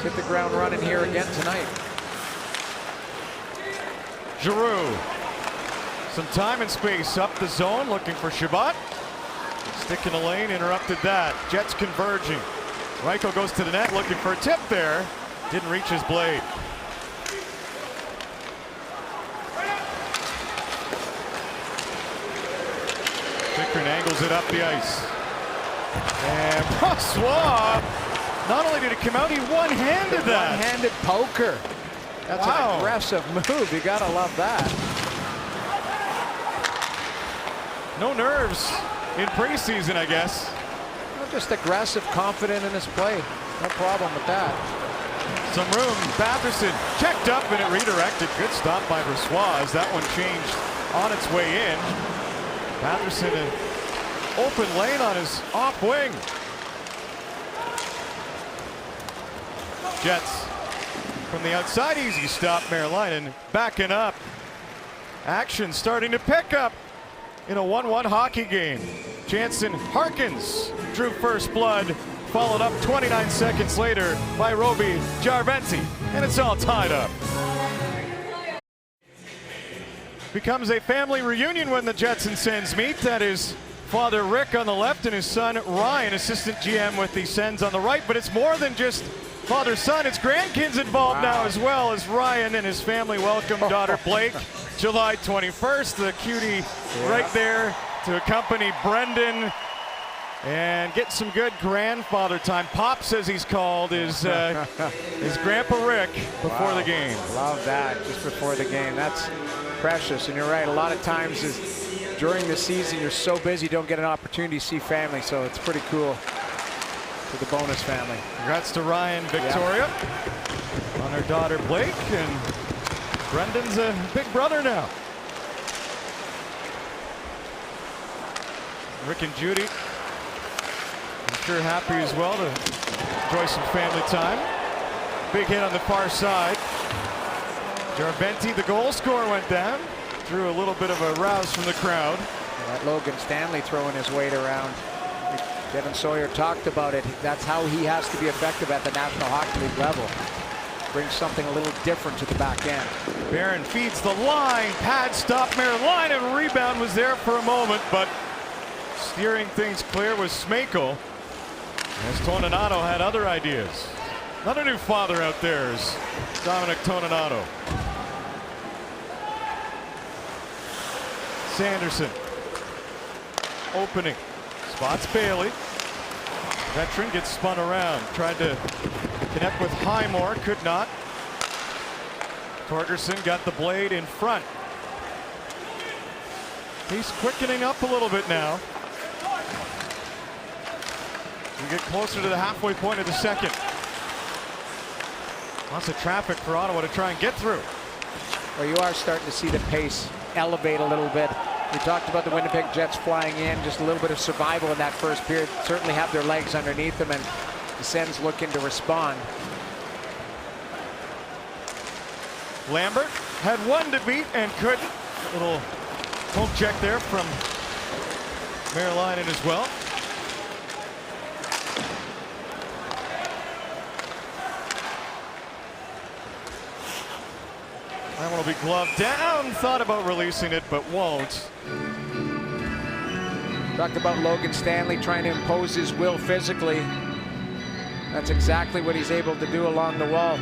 hit the ground running here again tonight. Giroux, some time and space up the zone, looking for Shabbat. Stick in the lane, interrupted that. Jets converging. Reichel goes to the net, looking for a tip there. Didn't reach his blade. Chychrun angles it up the ice. And Brossoit, not only did it come out, he one-handed that. One-handed poker. That's an aggressive move. You gotta love that. No nerves in preseason, I guess. Well, just aggressive, confident in his play. No problem with that. Some room. Batherson checked up and it redirected. Good stop by Brossoit as that one changed on its way in. Batherson an open lane on his off wing. Jets from the outside, easy stop. Maryland backing up. Action starting to pick up in a 1-1 hockey game. Jansen Harkins drew first blood, followed up 29 seconds later by Roby Jarventi, and it's all tied up. Becomes a family reunion when the Jets and Sens meet. That is father Rick on the left and his son Ryan, assistant GM with the Sens on the right. But it's more than just father-son. It's grandkids involved now as well, as Ryan and his family welcome daughter Blake. July 21st, the cutie right there to accompany Brendan and get some good grandfather time. Pops, as he's called, is Grandpa Rick before the game. Love that, just before the game. That's precious, and you're right. A lot of times during the season, you're so busy, you don't get an opportunity to see family, so it's pretty cool to the bonus family. Congrats to Ryan, Victoria, on her daughter Blake, and Brendan's a big brother now. Rick and Judy, I'm sure happy as well to enjoy some family time. Big hit on the far side. Jarventi, the goal scorer, went down. Drew a little bit of a rouse from the crowd. That Logan Stanley throwing his weight around. Kevin Sawyer talked about it. That's how he has to be effective at the National Hockey League level. Brings something a little different to the back end. Barron feeds the line. Pad stop Maryland, and rebound was there for a moment, but steering things clear was Smekel. As Toninato had other ideas. Another new father out there is Dominic Toninato. Sanderson. Opening. Spots Bailey. Veteran gets spun around. Tried to connect with Highmore. Could not. Torgerson got the blade in front. He's quickening up a little bit now. We get closer to the halfway point of the second. Lots of traffic for Ottawa to try and get through. Well, you are starting to see the pace elevate a little bit. We talked about the Winnipeg Jets flying in, just a little bit of survival in that first period. Certainly have their legs underneath them, and the Sens looking to respond. Lambert had one to beat and couldn't. Little poke check there from Merlainen as well. That one will be gloved down. Thought about releasing it, but won't. Talked about Logan Stanley trying to impose his will physically. That's exactly what he's able to do along the wall.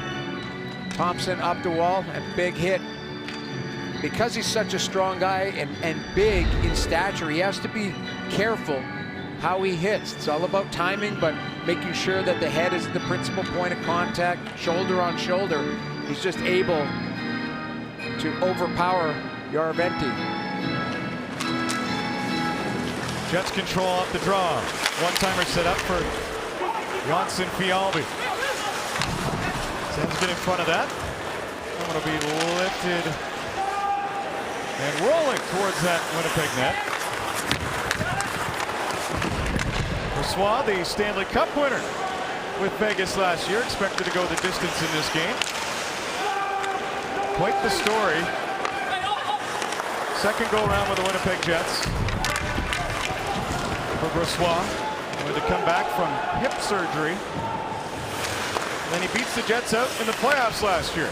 Thompson up the wall, and big hit. Because he's such a strong guy and big in stature, he has to be careful how he hits. It's all about timing, but making sure that the head is the principal point of contact, shoulder on shoulder. He's just able to overpower Yaraventi. Jets control off the draw. One-timer set up for Johnson Fialbi. Sens get in front of that. I'm going to be lifted and rolling towards that Winnipeg net. Brossoit, the Stanley Cup winner with Vegas last year, expected to go the distance in this game. Quite the story. Second go-around with the Winnipeg Jets. For Brossoit, going to come back from hip surgery. Then he beats the Jets out in the playoffs last year.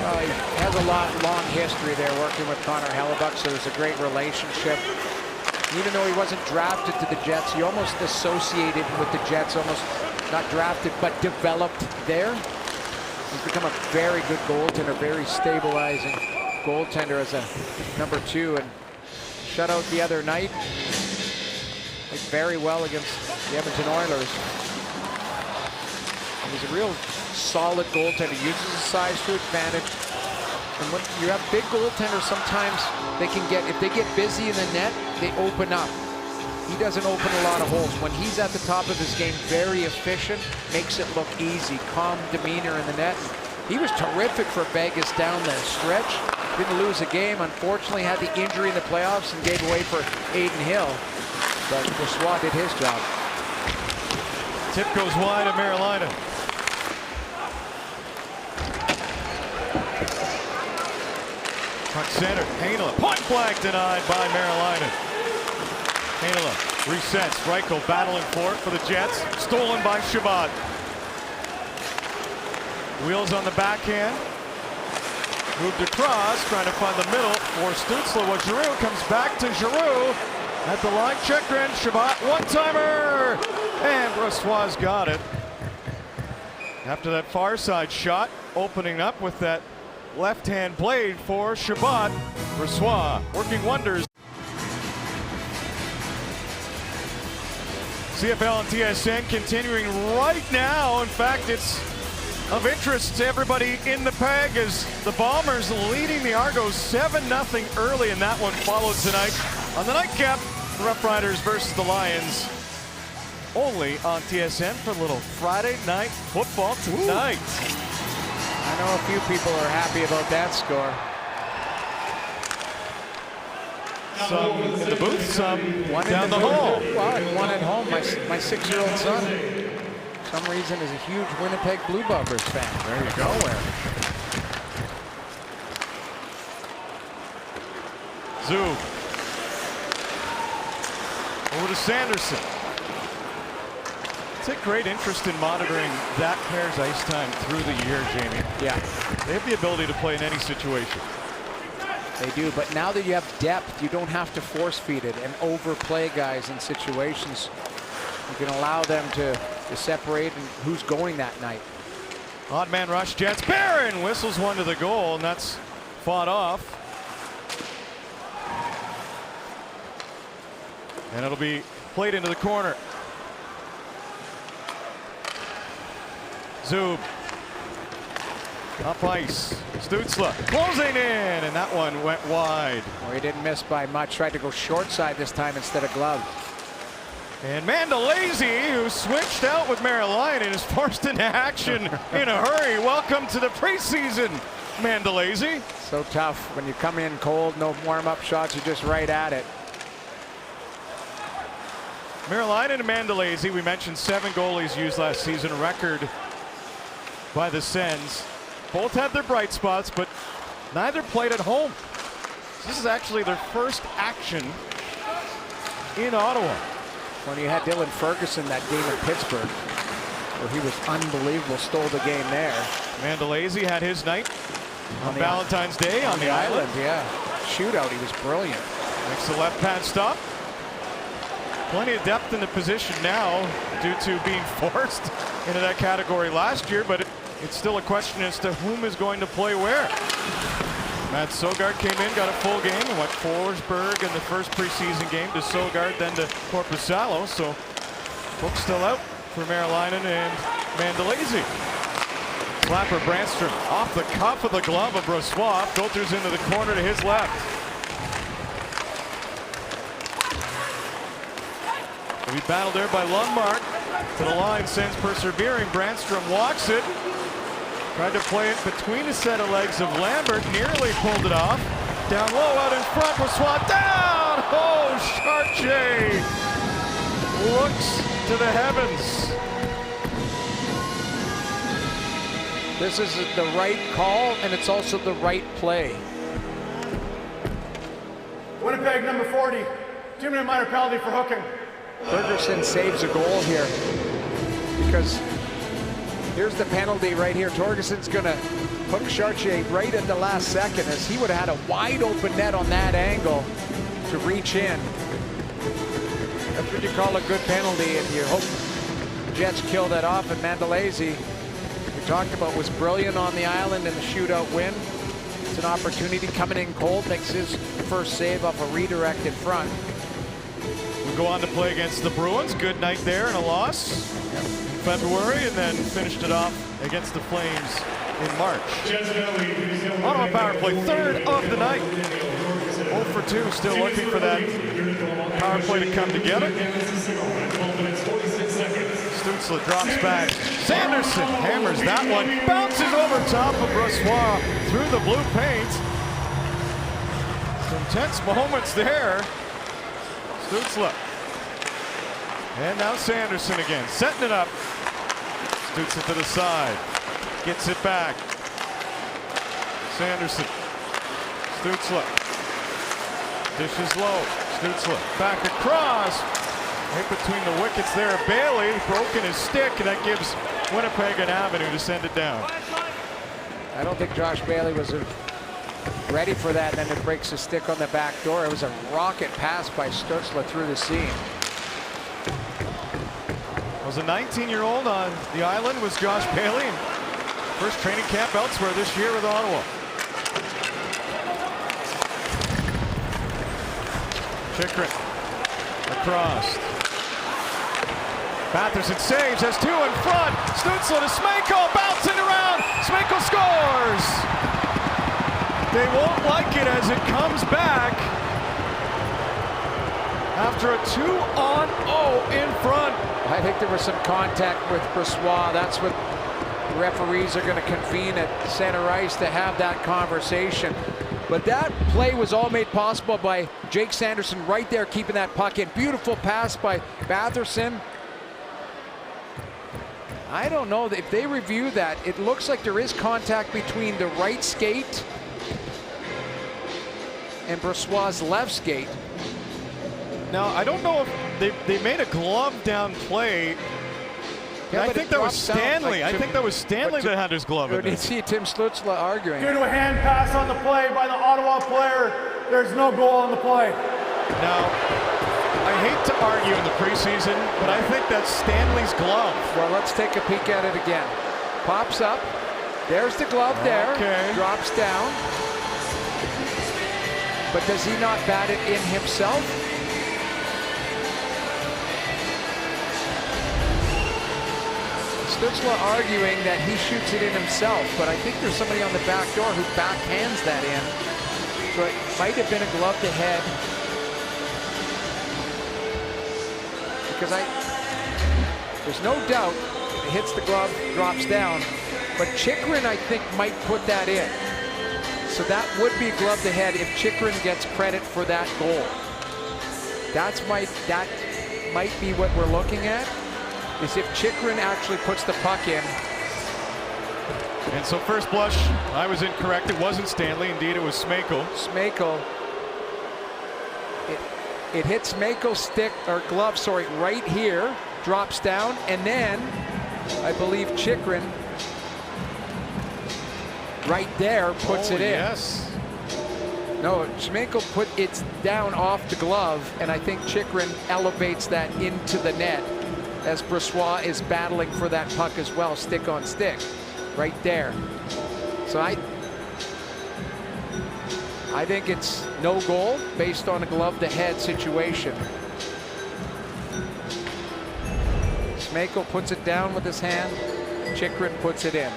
Well, he has a long history there working with Connor Hellebuck, so there's a great relationship. Even though he wasn't drafted to the Jets, he almost associated with the Jets, almost not drafted, but developed there. He's become a very good goaltender, very stabilizing goaltender as a number 2, and shutout the other night. Played very well against the Edmonton Oilers. And he's a real solid goaltender, uses his size to advantage. And when you have big goaltenders, sometimes they can get, if they get busy in the net, they open up. He doesn't open a lot of holes. When he's at the top of his game, very efficient, makes it look easy, calm demeanor in the net. He was terrific for Vegas down the stretch. Didn't lose a game. Unfortunately, had the injury in the playoffs and gave away for Aiden Hill. But Brossoit did his job. Tip goes wide of Merlainen. Puck center, Heinola. Point blank denied by Merlainen. Heinola resets. Reichel battling for the Jets. Stolen by Shabbat. Wheels on the backhand. Moved across, trying to find the middle for Stützle. Well, Giroux comes back to Giroux. At the line, Chekrin, Shabbat, one-timer! And Brossoit's got it. After that far side shot, opening up with that left-hand blade for Shabbat. Brossoit working wonders. CFL and TSN continuing right now. In fact, it's of interest to everybody in the PEG as the Bombers leading the Argos 7-0 early, and that one followed tonight on the nightcap. Rough Riders versus the Lions, only on TSN for a little Friday night football tonight. I know a few people are happy about that score. Some in the booth, some One down the booth. hall. Well, and one at home. My 6-year-old son, for some reason, is a huge Winnipeg Blue Bombers fan. There you go. Zoo. Over to Sanderson. Take great interest in monitoring that pair's ice time through the year, Jamie. Yeah. They have the ability to play in any situation. They do, but now that you have depth, you don't have to force feed it and overplay guys in situations. You can allow them to separate and who's going that night. Odd man rush, Jets. Barron whistles one to the goal, and that's fought off. And it'll be played into the corner. Zub. Up ice. Stützle closing in, and that one went wide. Oh, he didn't miss by much. Tried to go short side this time instead of glove. And Mandolese, who switched out with Marilainen, is forced into action in a hurry. Welcome to the preseason, Mandolese. So tough when you come in cold, no warm-up shots, you're just right at it. Marilainen and Mandolese, we mentioned 7 goalies used last season, a record by the Sens. Both had their bright spots, but neither played at home. This is actually their first action in Ottawa. When you had Dylan Ferguson that game in Pittsburgh, where he was unbelievable, stole the game there. Mandolese had his night on Valentine's Day on the island. Yeah, shootout, he was brilliant. Makes the left pad stop. Plenty of depth in the position now due to being forced into that category last year, but it's still a question as to whom is going to play where. Matt Sogard came in, got a full game, and went Forsberg in the first preseason game to Sogard, then to Korpisalo. So folks still out for Marilainen and Mandolese. Slapper Brandstrom off the cuff of the glove of Brossoit, filters into the corner to his left. Will be battled there by Lundmark. To the line, sends persevering. Brandstrom walks it. Tried to play it between a set of legs of Lambert. Nearly pulled it off. Down low, out in front. Brossoit down. Oh, Chartier looks to the heavens. This is the right call, and it's also the right play. Winnipeg, number 40. 2-minute minor penalty for hooking. Ferguson saves a goal here because here's the penalty right here. Torgerson's going to hook Chartier right at the last second, as he would have had a wide open net on that angle to reach in. That's what you call a good penalty, and you hope Jets kill that off. And Mandolese, we talked about, was brilliant on the island in the shootout win. It's an opportunity coming in cold, makes his first save off a redirected front. We go on to play against the Bruins. Good night there and a loss in February, and then finished it off against the Flames in March. Ottawa power play, 3rd of the night. 0 for 2, still looking for that power play to come together. Stützle drops back. Sanderson hammers that one. Bounces over top of Brossoit through the blue paint. Some tense moments there. Stützle. And now Sanderson again, setting it up. Stützle to the side. Gets it back. Sanderson. Stützle. Dishes low. Stützle back across. Right between the wickets there. Bailey broken his stick, and that gives Winnipeg an avenue to send it down. I don't think Josh Bailey was ready for that, and then it breaks his stick on the back door. It was a rocket pass by Stützle through the seam. Was a 19-year-old on the island, was Josh Bailey. First training camp elsewhere this year with Ottawa. Chikrin across. Batherson saves, has 2 in front. Stützle to Smejkal, bouncing around. Smejkal scores. They won't like it as it comes back after a 2-on-0 in front. I think there was some contact with Brossoit. That's what the referees are going to convene at center ice to have that conversation. But that play was all made possible by Jake Sanderson right there, keeping that puck in. Beautiful pass by Batherson. I don't know if they review that. It looks like there is contact between the right skate and Brossoit's left skate. Now, I don't know if they made a glove down play. Yeah, I think that was Stanley. I think that was Stanley that had his glove in there. You see Tim Stützle arguing. Due to a hand pass on the play by the Ottawa player, there's no goal on the play. Now, I hate to argue in the preseason, but I think that's Stanley's glove. Well, let's take a peek at it again. Pops up. There's the glove there. Okay. Drops down. But does he not bat it in himself? Stützle arguing that he shoots it in himself, but I think there's somebody on the back door who backhands that in. So it might have been a glove to head. Because there's no doubt it hits the glove, drops down. But Chychrun, I think, might put that in. So that would be glove to head if Chychrun gets credit for that goal. That might be what we're looking at, is if Chychrun actually puts the puck in. And so first blush, I was incorrect. It wasn't Stanley. Indeed, it was Smeikle. Smeikle. It hits Smeikle's stick, or glove, sorry, right here, drops down, and then I believe Chychrun right there puts it in. Yes. No, Smeikle put it down off the glove, and I think Chychrun elevates that into the net as Brossoit is battling for that puck as well, stick on stick, right there. So I think it's no goal based on a glove to head situation. Smeikle puts it down with his hand, Chychrun puts it in.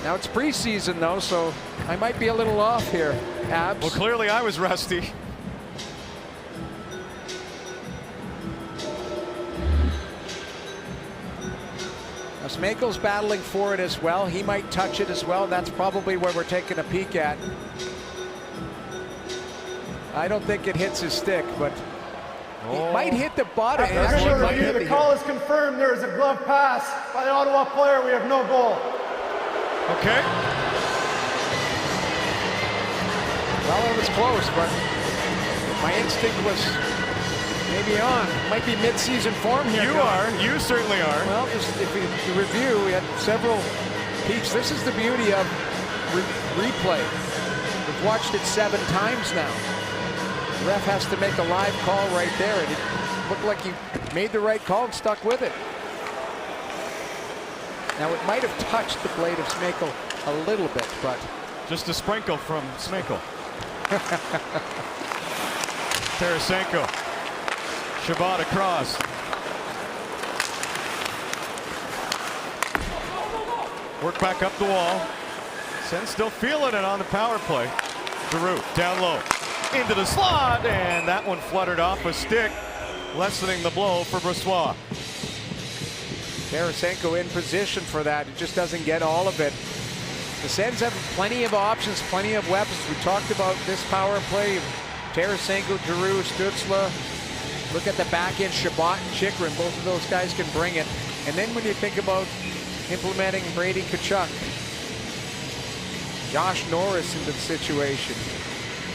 Now it's preseason though, so I might be a little off here, Abs. Well, clearly I was rusty. Now Smeikle's battling for it as well. He might touch it as well. That's probably where we're taking a peek at. I don't think it hits his stick, but it might hit the bottom. After official review, the call is confirmed. There is a glove pass by the Ottawa player. We have no goal. Okay. Well, it was close, but my instinct was maybe on. Might be mid-season form here. You certainly are. Well, if we review, we had several peaks. This is the beauty of replay. We've watched it 7 times now. The ref has to make a live call right there, and it looked like he made the right call and stuck with it. Now, it might have touched the blade of Smeikle a little bit, but just a sprinkle from Smeikle. Tarasenko. Shabbat across. Work back up the wall. Sen still feeling it on the power play. Giroux down low. Into the slot, and that one fluttered off a stick, lessening the blow for Brossoit. Tarasenko in position for that. It just doesn't get all of it. The Sens have plenty of options, plenty of weapons. We talked about this power play. Tarasenko, Giroux, Stützle. Look at the back end, Shabbat and Chychrun. Both of those guys can bring it. And then when you think about implementing Brady Tkachuk, Josh Norris into the situation,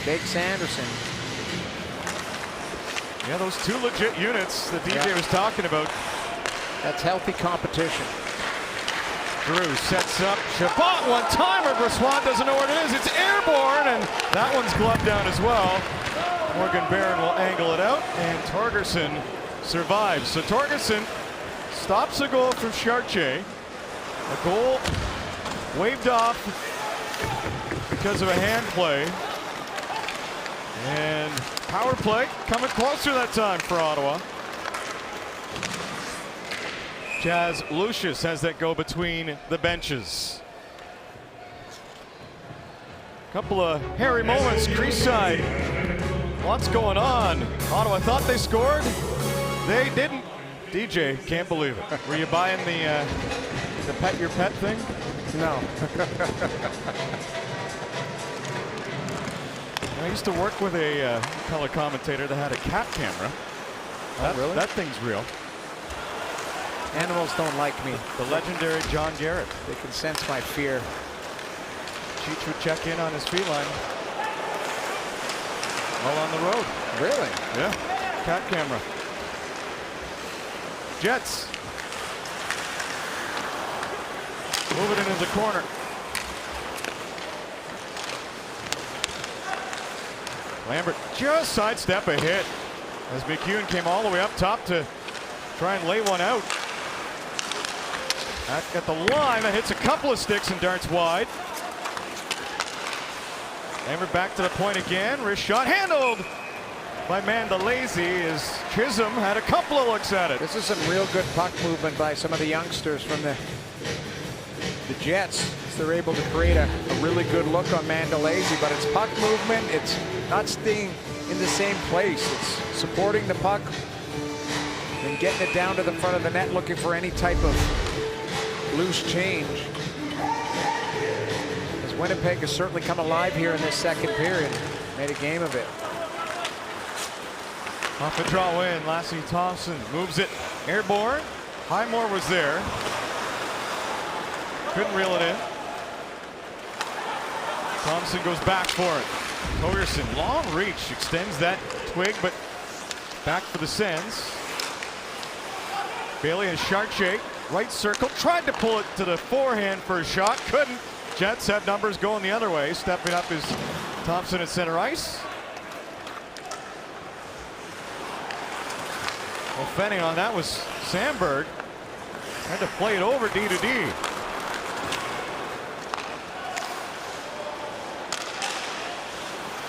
Jake Sanderson. Yeah, those 2 legit units that DJ was talking about. That's healthy competition. Giroux sets up Shabbat, one-timer. Brossoit doesn't know what it is. It's airborne, and that one's gloved down as well. Morgan Barron will angle it out, and Torgerson survives. So Torgerson stops a goal from Chartier. A goal waved off because of a hand play. And power play coming closer that time for Ottawa. Jazz Lucius has that go between the benches. Couple of hairy moments, crease side. Lots going on. Ottawa thought they scored. They didn't. DJ, can't believe it. Were you buying the pet your pet thing? No. I used to work with a color commentator that had a cat camera. Really? That thing's real. Animals don't like me. The legendary John Garrett. They can sense my fear. Cheech would check in on his feline while on the road. Really? Yeah. Cat camera. Jets. Move it into the corner. Lambert just sidestep a hit as McEwen came all the way up top to try and lay one out. Back at the line, that hits a couple of sticks and darts wide. Lambert back to the point again. Wrist shot handled by Mandalese is Chisholm had a couple of looks at it. This is some real good puck movement by some of the youngsters from the Jets. They're able to create a really good look on Mandolese, but it's puck movement. It's not staying in the same place. It's supporting the puck and getting it down to the front of the net, looking for any type of loose change. As Winnipeg has certainly come alive here in this second period. Made a game of it. Off a draw in, Lassie Thompson moves it airborne. Highmore was there. Couldn't reel it in. Thompson goes back for it. Togerson, long reach, extends that twig, but back for the Sens. Bailey and Chartier, right circle, tried to pull it to the forehand for a shot, couldn't. Jets have numbers going the other way. Stepping up is Thompson at center ice. Well, fending on that was Sandberg. Had to play it over D to D.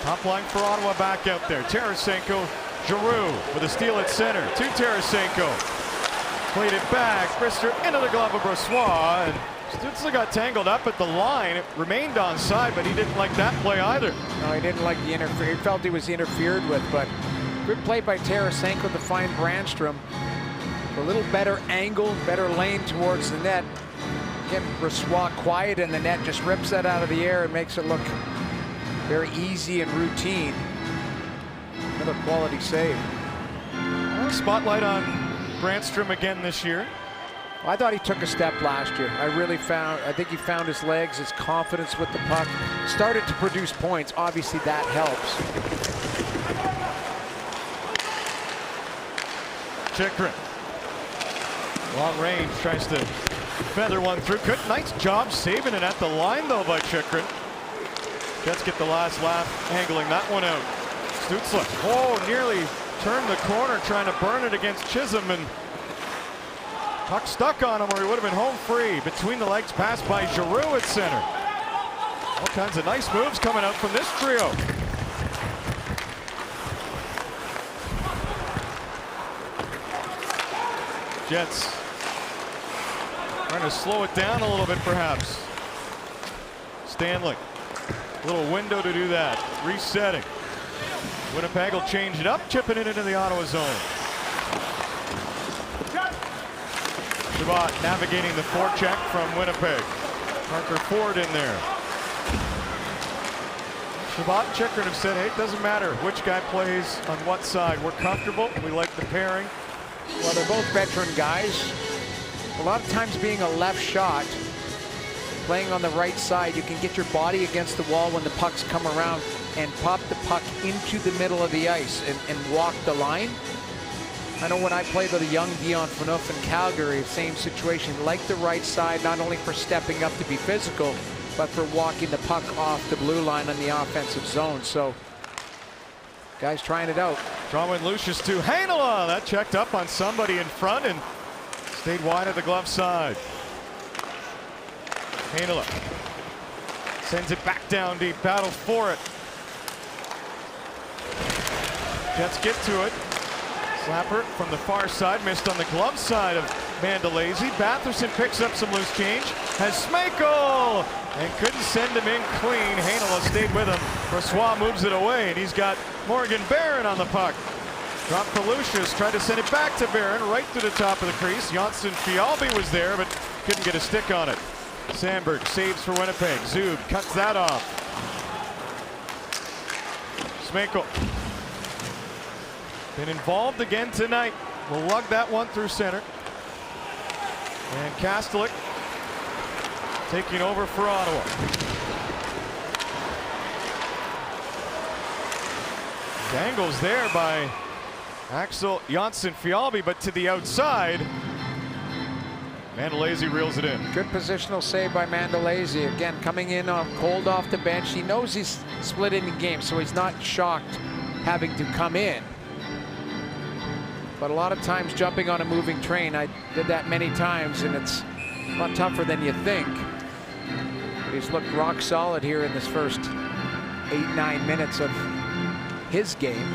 Top line for Ottawa back out there. Tarasenko, Giroux with a steal at center to Tarasenko. Played it back. Brister into the glove of Brossoit. And Stützle got tangled up at the line. It remained onside, but he didn't like that play either. No, he didn't like the interference. He felt he was interfered with, but good play by Tarasenko to find Brandstrom. A little better angle, better lane towards the net. Again, Brossoit quiet in the net, just rips that out of the air and makes it look very easy and routine. Another quality save. Spotlight on Brandstrom again this year. I thought he took a step last year. I think he found his legs, his confidence with the puck. Started to produce points. Obviously that helps. Chychrun. Long range, tries to feather one through. Good, nice job saving it at the line though by Chychrun. Jets get the last laugh, angling that one out. Stützle, oh, nearly turned the corner trying to burn it against Chisholm, and puck stuck on him or he would have been home free. Between the legs pass by Giroux at center. All kinds of nice moves coming out from this trio. Jets trying to slow it down a little bit perhaps. Stanley. Little window to do that. Resetting. Winnipeg will change it up, chipping it into the Ottawa zone. Chabot navigating the forecheck from Winnipeg. Parker Ford in there. Chabot and Chychrun have said, hey, it doesn't matter which guy plays on what side. We're comfortable. We like the pairing. Well, they're both veteran guys. A lot of times being a left shot, playing on the right side, you can get your body against the wall when the pucks come around and pop the puck into the middle of the ice and walk the line. I know when I played with a young Dion Phaneuf in Calgary, same situation. Like the right side, not only for stepping up to be physical, but for walking the puck off the blue line on the offensive zone. So, guys trying it out. Drawing Lucius to Heinola. That checked up on somebody in front and stayed wide at the glove side. Heinola sends it back down deep. Battle for it. Jets get to it. Slapper from the far side, missed on the glove side of Mandolese. Batherson picks up some loose change. Has Schmeichel and couldn't send him in clean. Heinola stayed with him. Brossoit moves it away, and he's got Morgan Barron on the puck. Drop for Lucius, tried to send it back to Barron, right to the top of the crease. Janssen Fialbi was there, but couldn't get a stick on it. Sandberg saves for Winnipeg. Zub cuts that off. Schmeichel. Been involved again tonight. Will lug that one through center. And Kastelik taking over for Ottawa. Dangles there by Axel Janssen Fialbi, but to the outside. Mandolese reels it in. Good positional save by Mandolese. Again, coming in on cold off the bench. He knows he's split in the game, so he's not shocked having to come in. But a lot of times jumping on a moving train, I did that many times, and it's a lot tougher than you think. But he's looked rock solid here in this first 8-9 minutes of his game.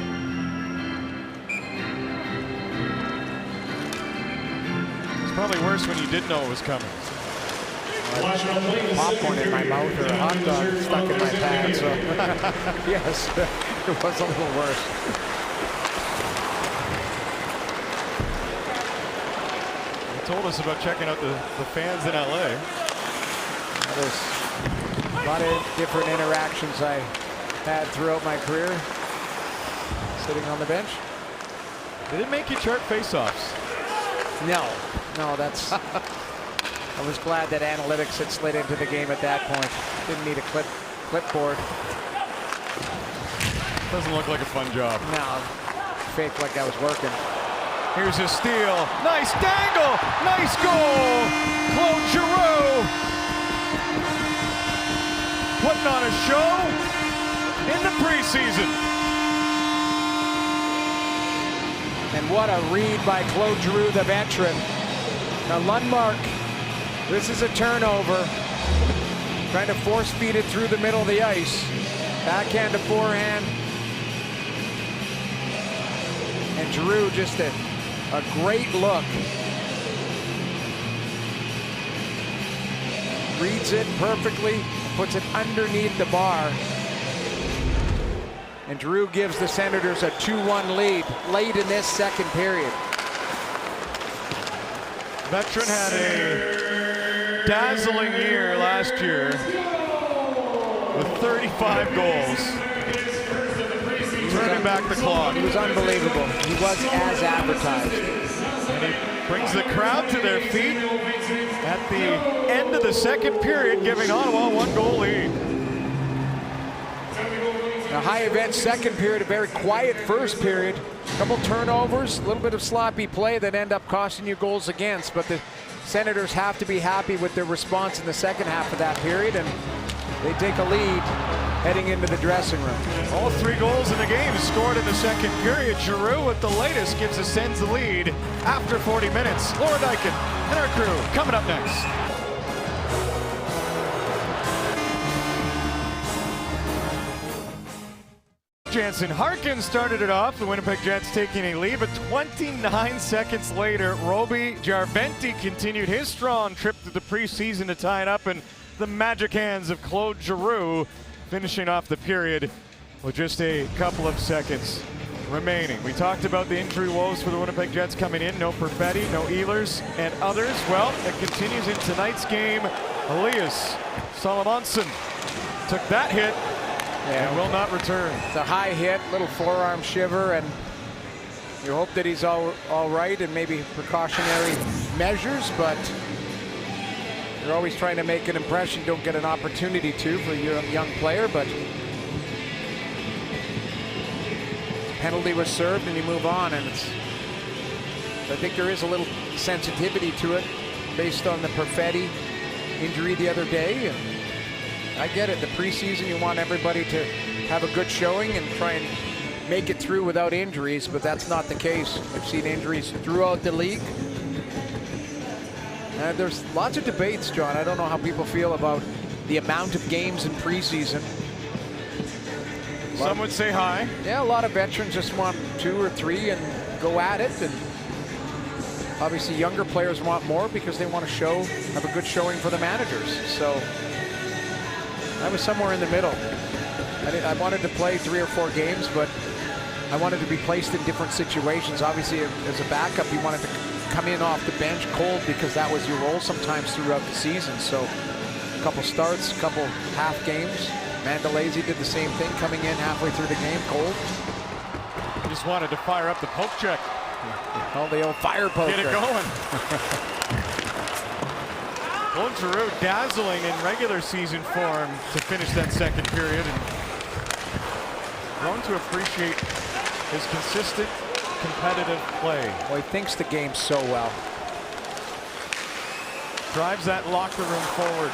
Probably worse when you didn't know it was coming. Popcorn in my mouth or a hot dog stuck in my pants. So yes, it was a little worse. You told us about checking out the fans in LA. There's a lot of different interactions I had throughout my career sitting on the bench. Did it make you chart faceoffs? No, that's. I was glad that analytics had slid into the game at that point. Didn't need a clipboard. Doesn't look like a fun job. No, faked like I was working. Here's a steal. Nice dangle. Nice goal. Claude Giroux putting on a show in the preseason. And what a read by Claude Giroux, the veteran. Now Lundmark, this is a turnover. Trying to force feed it through the middle of the ice. Backhand to forehand. And Giroux just a great look. Reads it perfectly, puts it underneath the bar. And Giroux gives the Senators a 2-1 lead late in this second period. Veteran had a dazzling year last year with 35 goals. Turning back the clock. He was unbelievable. He was as advertised. And he brings the crowd to their feet at the end of the second period, giving Ottawa 1-goal lead. A high event second period, a very quiet first period. A couple turnovers, a little bit of sloppy play that end up costing you goals against. But the Senators have to be happy with their response in the second half of that period, and they take a lead heading into the dressing room. All 3 goals in the game scored in the second period. Giroux with the latest gives the Sens the lead after 40 minutes. Laura Dyken and our crew coming up next. Jansen Harkin started it off. The Winnipeg Jets taking a lead, but 29 seconds later, Roby Jarventi continued his strong trip to the preseason to tie it up, and the magic hands of Claude Giroux finishing off the period with just a couple of seconds remaining. We talked about the injury woes for the Winnipeg Jets coming in. No Perfetti, no Ehlers, and others. Well, it continues in tonight's game. Elias Salomonson took that hit and will not return. It's a high hit, little forearm shiver, and you hope that he's all right and maybe precautionary measures, but you're always trying to make an impression. Don't get an opportunity to for your young player, but penalty was served and you move on, and I think there is a little sensitivity to it based on the Perfetti injury the other day. And I get it, the preseason, you want everybody to have a good showing and try and make it through without injuries, but that's not the case. We've seen injuries throughout the league. There's lots of debates, John. I don't know how people feel about the amount of games in preseason. Some would say high. Yeah, a lot of veterans just want 2 or 3 and go at it. And obviously younger players want more because they want to have a good showing for the managers. So I was somewhere in the middle. I wanted to play 3 or 4 games, but I wanted to be placed in different situations. Obviously, as a backup, you wanted to come in off the bench cold because that was your role sometimes throughout the season. So a couple starts, a couple half games. Mandalese did the same thing, coming in halfway through the game cold. Just wanted to fire up the poke check. Oh, the old fire poker. Get it going. Claude Giroux dazzling in regular season form to finish that second period, and grown to appreciate his consistent, competitive play. Well, he thinks the game so well. Drives that locker room forward.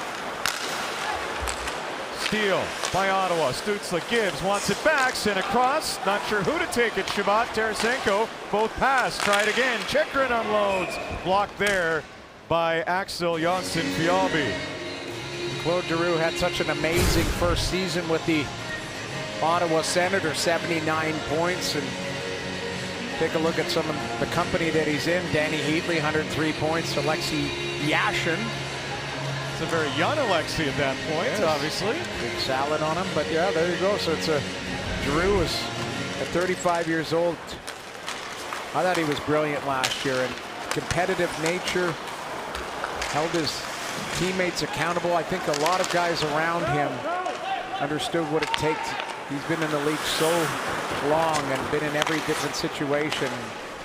Steal by Ottawa. Stützle gives, wants it back, sent across. Not sure who to take it. Shabbat, Tarasenko, both pass. Try it again. Chikrin unloads. Blocked there by Axel Jonsson-Fjällby. Claude Giroux had such an amazing first season with the Ottawa Senators, 79 points, and take a look at some of the company that he's in. Danny Heatley, 103 points. Alexei Yashin. It's a very young Alexei at that point, Yes. obviously. Big salad on him, but yeah, there you go. So it's Drew is at 35 years old. I thought he was brilliant last year, and competitive nature, held his teammates accountable. I think a lot of guys around him understood what it takes. He's been in the league so long and been in every different situation.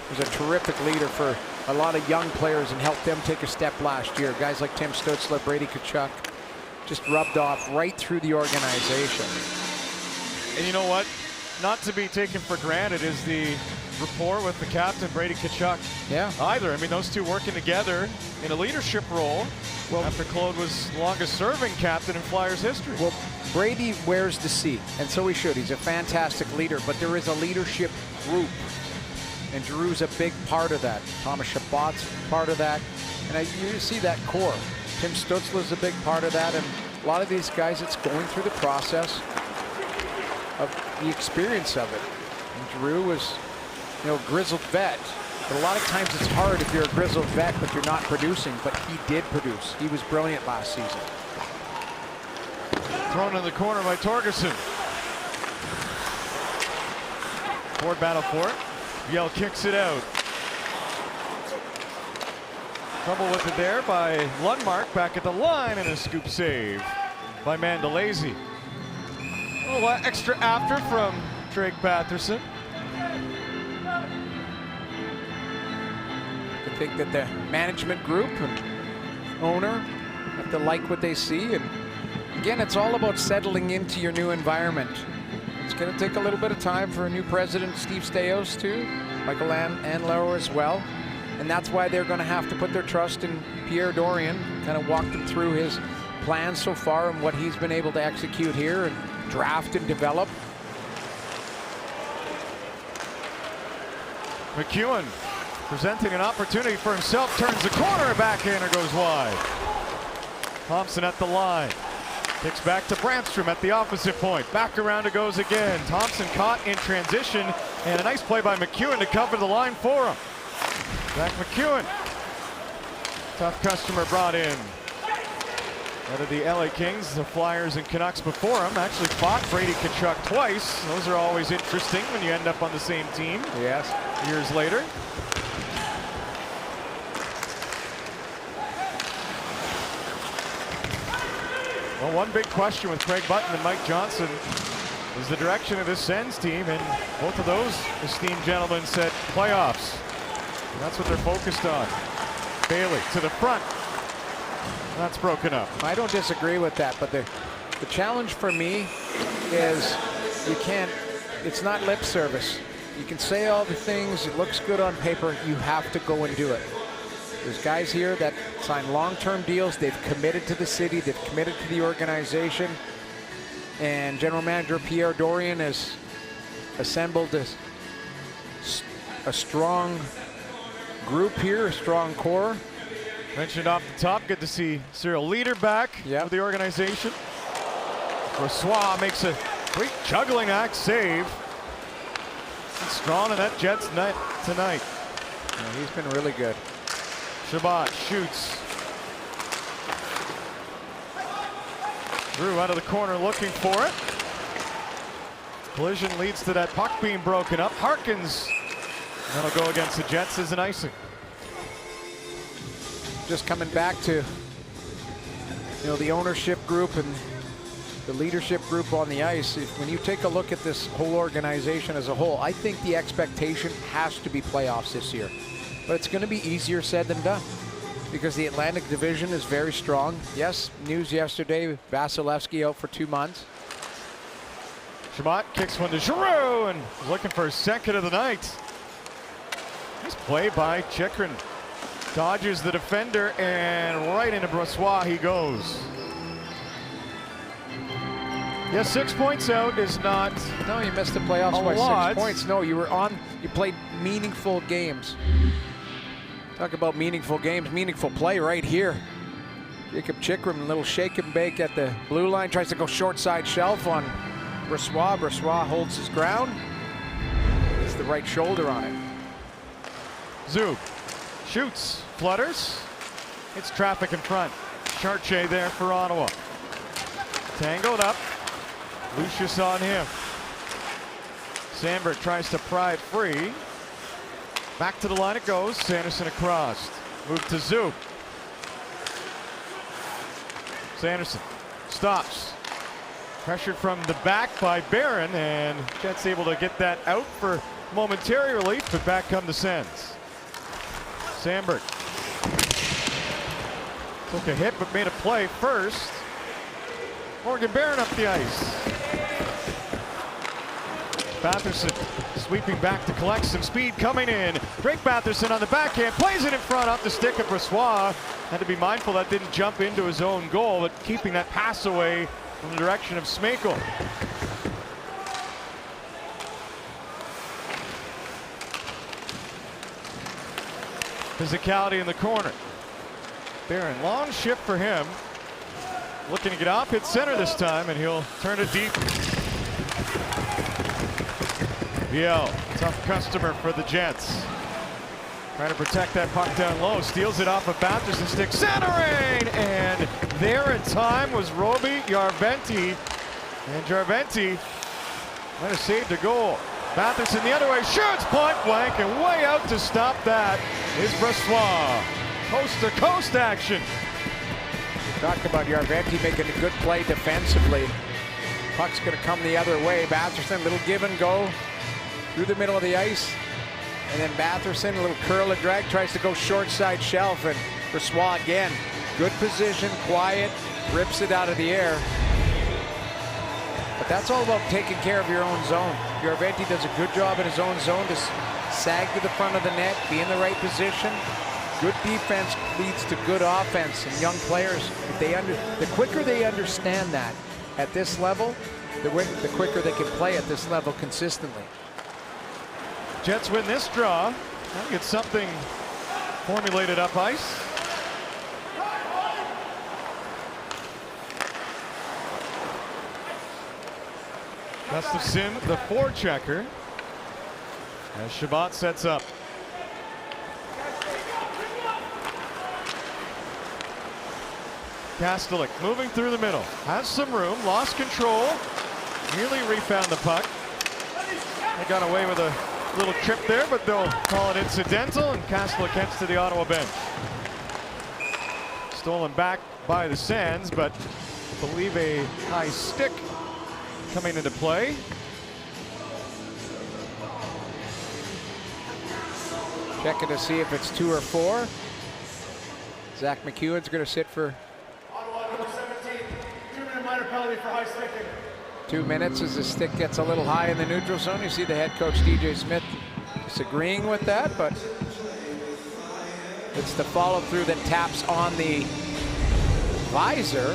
He was a terrific leader for a lot of young players and helped them take a step last year. Guys like Tim Stützle, Brady Tkachuk, just rubbed off right through the organization. And you know what? Not to be taken for granted is the rapport with the captain, Brady Tkachuk. Yeah. Either. I mean, those two working together in a leadership role after Claude was longest serving captain in Flyers history. Well, Brady wears the C, and so he should. He's a fantastic leader, but there is a leadership group, and Drew's a big part of that. Thomas Chabot's part of that, and you see that core. Tim Stützle is a big part of that, and a lot of these guys, it's going through the process of the experience of it. And Drew is, you know, a grizzled vet. But a lot of times it's hard if you're a grizzled vet, but you're not producing. But he did produce. He was brilliant last season. Thrown in the corner by Torgerson. Ford battle for it. Yell kicks it out. Trouble with it there by Lundmark, back at the line, and a scoop save by Mandolese. A little extra after from Drake Batherson. I think that the management group and owner have to like what they see. And again, it's all about settling into your new environment. It's going to take a little bit of time for a new president, Steve Staios, too. Michael Anlero as well. And that's why they're going to have to put their trust in Pierre Dorion, kind of walk them through his plans so far and what he's been able to execute here and draft and develop. McEwen presenting an opportunity for himself, turns the corner, backhander goes wide. Thompson at the line. Kicks back to Brandstrom at the opposite point. Back around it goes again. Thompson caught in transition, and a nice play by McEwen to cover the line for him. Zach McEwen. Tough customer brought in. Out of the LA Kings, the Flyers and Canucks before him. Actually fought Brady Tkachuk twice. Those are always interesting when you end up on the same team. Yes. Years later. Well, one big question with Craig Button and Mike Johnson is the direction of this Sens team, and both of those esteemed gentlemen said playoffs. And that's what they're focused on. Bailey to the front. That's broken up. I don't disagree with that, but the challenge for me is you can't, it's not lip service. You can say all the things, it looks good on paper, you have to go and do it. There's guys here that sign long-term deals, they've committed to the city, they've committed to the organization, and General Manager Pierre Dorion has assembled a strong group here, a strong core. Mentioned off the top, good to see Cyril Leader back with the organization. Brossoit makes a great juggling act save. He's strong in that Jets net tonight. Yeah, he's been really good. Chabot shoots. Drew out of the corner looking for it. Collision leads to that puck being broken up. Harkins, that'll go against the Jets as an icing. Just coming back to, the ownership group and the leadership group on the ice. When you take a look at this whole organization as a whole, I think the expectation has to be playoffs this year. But it's going to be easier said than done because the Atlantic Division is very strong. Yes, news yesterday, Vasilevsky out for 2 months. Chabot kicks one to Giroux and looking for a second of the night. Nice play by Chychrun. Dodges the defender and right into Brossoit he goes. Yeah, 6 points out is not. No, you missed the playoffs by lot. 6 points. No, you played meaningful games. Talk about meaningful games, meaningful play right here. Jacob Chychrun, a little shake and bake at the blue line, tries to go short side shelf on Brossoit. Brossoit holds his ground. Gets the right shoulder on it. Zub shoots, flutters. It's traffic in front. Chartier there for Ottawa. Tangled up. Lucius on him. Sandberg tries to pry it free. Back to the line it goes. Sanderson across. Move to Zub. Sanderson stops. Pressured from the back by Barron, and Jets able to get that out for momentary relief, but back come the Sens. Sandberg took a hit but made a play first. Morgan Barron up the ice. Batherson sweeping back to collect some speed coming in. Drake Batherson on the backhand, plays it in front off the stick of Brossoit. Had to be mindful that didn't jump into his own goal, but keeping that pass away from the direction of Schmeichel. Physicality in the corner. Barron, long shift for him. Looking to get off, hit center this time, and he'll turn it deep. Viel, tough customer for the Jets. Trying to protect that puck down low. Steals it off of Batherson stick. Centering! And there in time was Roby Järventie. And Järventie might have saved a goal. Batherson the other way. Shoots point blank, and way out to stop that is Brossoit. Coast to coast action. Talked about Järventie making a good play defensively. Puck's going to come the other way. Batherson, little give and go through the middle of the ice. And then Batherson, a little curl and drag, tries to go short side shelf, and Brossoit again. Good position, quiet, rips it out of the air. But that's all about taking care of your own zone. Järventie does a good job in his own zone to sag to the front of the net, be in the right position. Good defense leads to good offense, and young players, if they the quicker they understand that at this level, the quicker they can play at this level consistently. Jets win this draw. I'll get something formulated up ice. Gustafsson, the forechecker, as Shabbat sets up. Kastelik moving through the middle, has some room, lost control, nearly refound the puck. They got away with a little trip there, but they'll call it incidental, and Kastelik heads to the Ottawa bench. Stolen back by the Sens, but I believe a high stick coming into play. Checking to see if it's 2 or 4. Zach McEwen's going to sit for Ottawa, number 17, 2-minute minor penalty for high sticking. 2 minutes as the stick gets a little high in the neutral zone. You see the head coach, DJ Smith, disagreeing with that, but it's the follow through that taps on the visor.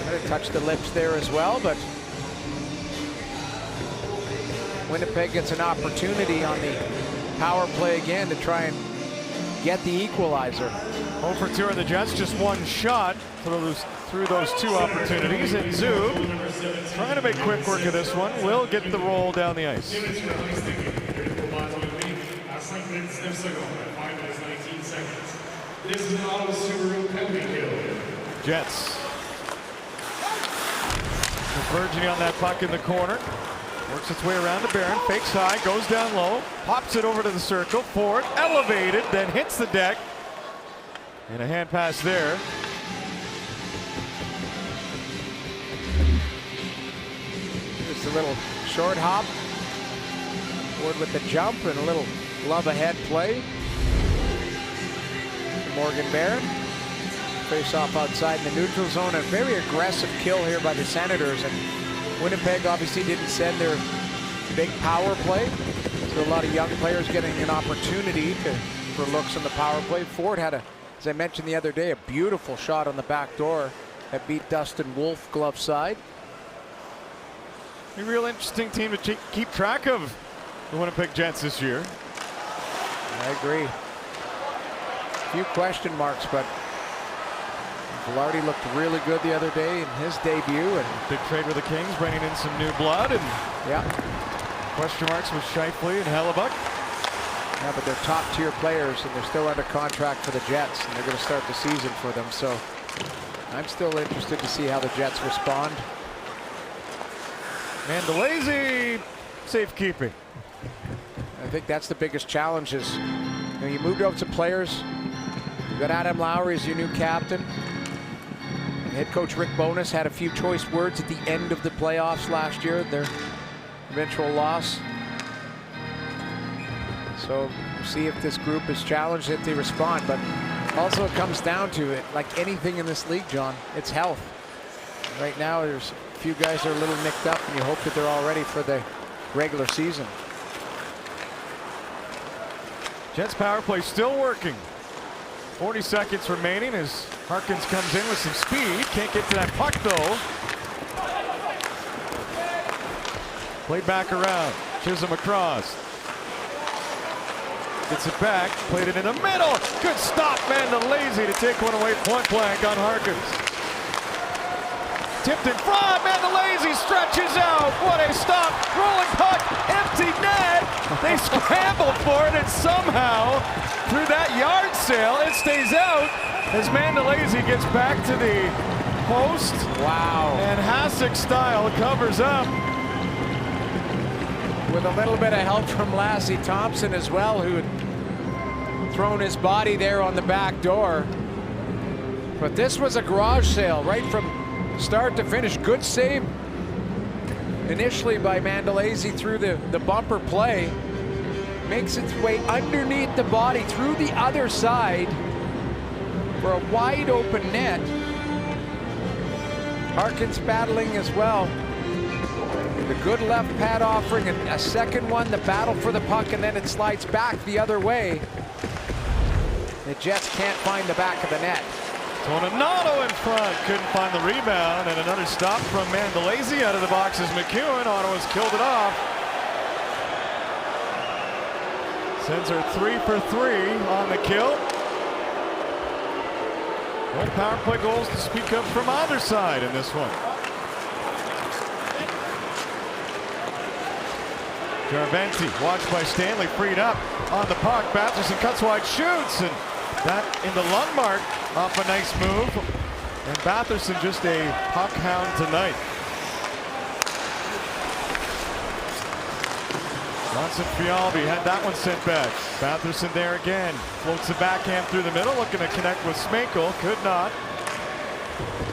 Going to touch the lips there as well, but Winnipeg gets an opportunity on the power play again to try and get the equalizer. 0 for 2 are the Jets, just one shot through those 2 opportunities, and Zub trying to make quick work of this one. Will get the roll down the ice. This is an Ottawa Subaru penalty kill. Jets converging on that puck in the corner. Works its way around to Barron, fakes high, goes down low, pops it over to the circle, Ford elevated, then hits the deck. And a hand pass there. Just a little short hop. Ford with the jump and a little glove ahead play. Morgan Barron. Face off outside in the neutral zone. A very aggressive kill here by the Senators. And Winnipeg obviously didn't send their big power play. So a lot of young players getting an opportunity for looks on the power play. Ford had, as I mentioned the other day, a beautiful shot on the back door that beat Dustin Wolf glove side. A real interesting team to keep track of, the Winnipeg Jets this year. I agree. A few question marks, but Velarde looked really good the other day in his debut. And big trade with the Kings, bringing in some new blood. And yeah, question marks with Scheifele and Hellebuck. Yeah, but they're top-tier players, and they're still under contract for the Jets, and they're going to start the season for them. So I'm still interested to see how the Jets respond. Mandolese, safekeeping. I think that's the biggest challenge is, you know, you moved out some players. You got Adam Lowry as your new captain. And head coach Rick Bowness had a few choice words at the end of the playoffs last year, their eventual loss. So we'll see if this group is challenged, if they respond. But also it comes down to it, like anything in this league, John, it's health. Right now there's a few guys that are a little nicked up, and you hope that they're all ready for the regular season. Jets power play still working. 40 seconds remaining as Harkins comes in with some speed. Can't get to that puck though. Played back around. Chisholm across. Gets it back. Played it in the middle. Good stop, Mandolese to take one away point blank on Harkins. Tipped in front. Mandolese stretches out. What a stop. Rolling puck. Empty net. They scrambled for it, and somehow through that yard sale it stays out as Mandolese gets back to the post. Wow. And Hasek style covers up. With a little bit of help from Lassie Thompson as well, who had thrown his body there on the back door. But this was a garage sale right from start to finish. Good save initially by Mandolese through the bumper play. Makes its way underneath the body through the other side for a wide open net. Harkins battling as well. The good left pad offering a second one, the battle for the puck, and then it slides back the other way. The Jets can't find the back of the net. Toninato in front, couldn't find the rebound, and another stop from Mandolese out of the box as McEwen. Ottawa's killed it off. Sends her 3 for 3 on the kill. No power play goals to speak of from either side in this one. Jarventi, watched by Stanley, freed up on the puck. Batherson cuts wide, shoots, and that in the lung mark off a nice move. And Batherson just a puck hound tonight. Johnson Fialbi had that one sent back. Batherson there again. Floats the backhand through the middle, looking to connect with Smankel. Could not.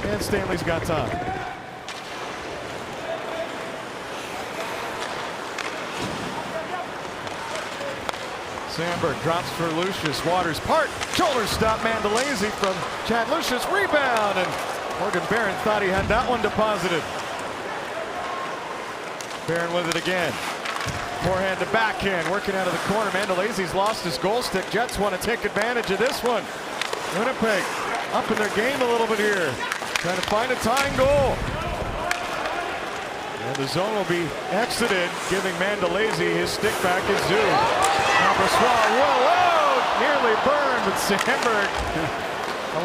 And Stanley's got time. Sandberg drops for Lucius. Waters part. Shoulder stop Mandolese from Chad Lucius. Rebound. And Morgan Barron thought he had that one deposited. Barron with it again. Forehand to backhand. Working out of the corner. Mandolase's lost his goal stick. Jets want to take advantage of this one. Winnipeg up in their game a little bit here. Trying to find a tying goal. And the zone will be exited, giving Mandolese his stick back is due. Now Brossoit, whoa, nearly burned, but Sandberg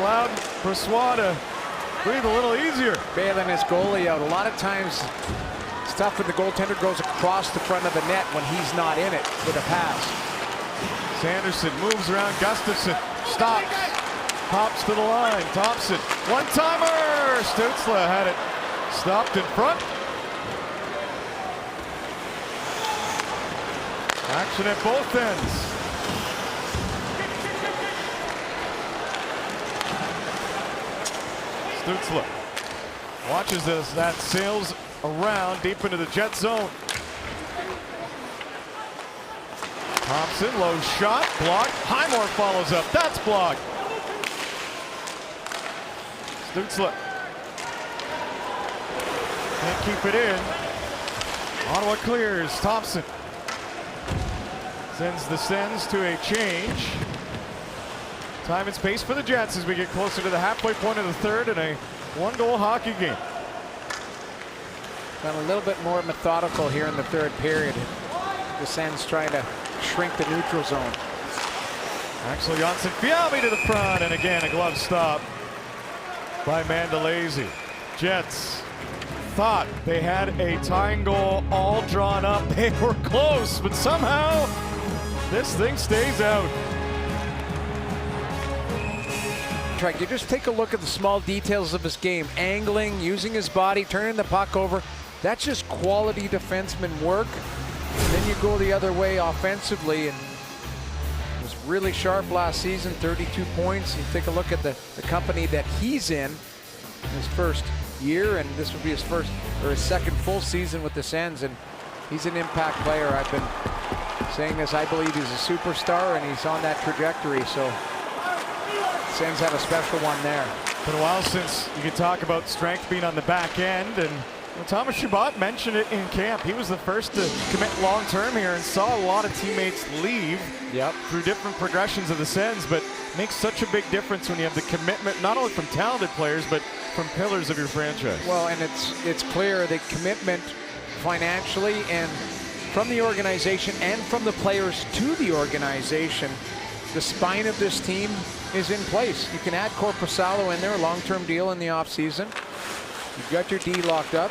allowed Brossoit to breathe a little easier. Bailing his goalie out. A lot of times it's tough when the goaltender goes across the front of the net when he's not in it with a pass. Sanderson moves around Gustafson, stops, pops to the line. Thompson, one-timer! Stützle had it stopped in front. Action at both ends. Stützle watches as that sails around deep into the Jet zone. Thompson, low shot, blocked. Highmore follows up. That's blocked. Stützle can't keep it in. Ottawa clears. Thompson sends the Sens to a change. Time and space for the Jets as we get closer to the halfway point of the third in a one-goal hockey game. Got a little bit more methodical here in the third period. The Sens trying to shrink the neutral zone. Axel Jonsson Fialbi to the front, and again a glove stop by Mandolese. Jets thought they had a tying goal all drawn up. They were close, but somehow This thing stays out. You just take a look at the small details of his game. Angling, using his body, turning the puck over. That's just quality defenseman work. And then you go the other way offensively, and was really sharp last season, 32 points. You take a look at the company that he's in his first year, and this would be his first or his second full season with the Sens, and he's an impact player. I've been saying this, I believe he's a superstar, and he's on that trajectory, so Sens have a special one there. Been a while since you could talk about strength being on the back end, and Thomas Chabot mentioned it in camp. He was the first to commit long-term here and saw a lot of teammates leave through different progressions of the Sens, but makes such a big difference when you have the commitment, not only from talented players, but from pillars of your franchise. Well, and it's clear the commitment financially and from the organization and from the players to the organization. The spine of this team is in place. You can add Korpisalo in there, a long-term deal in the offseason. You've got your D locked up.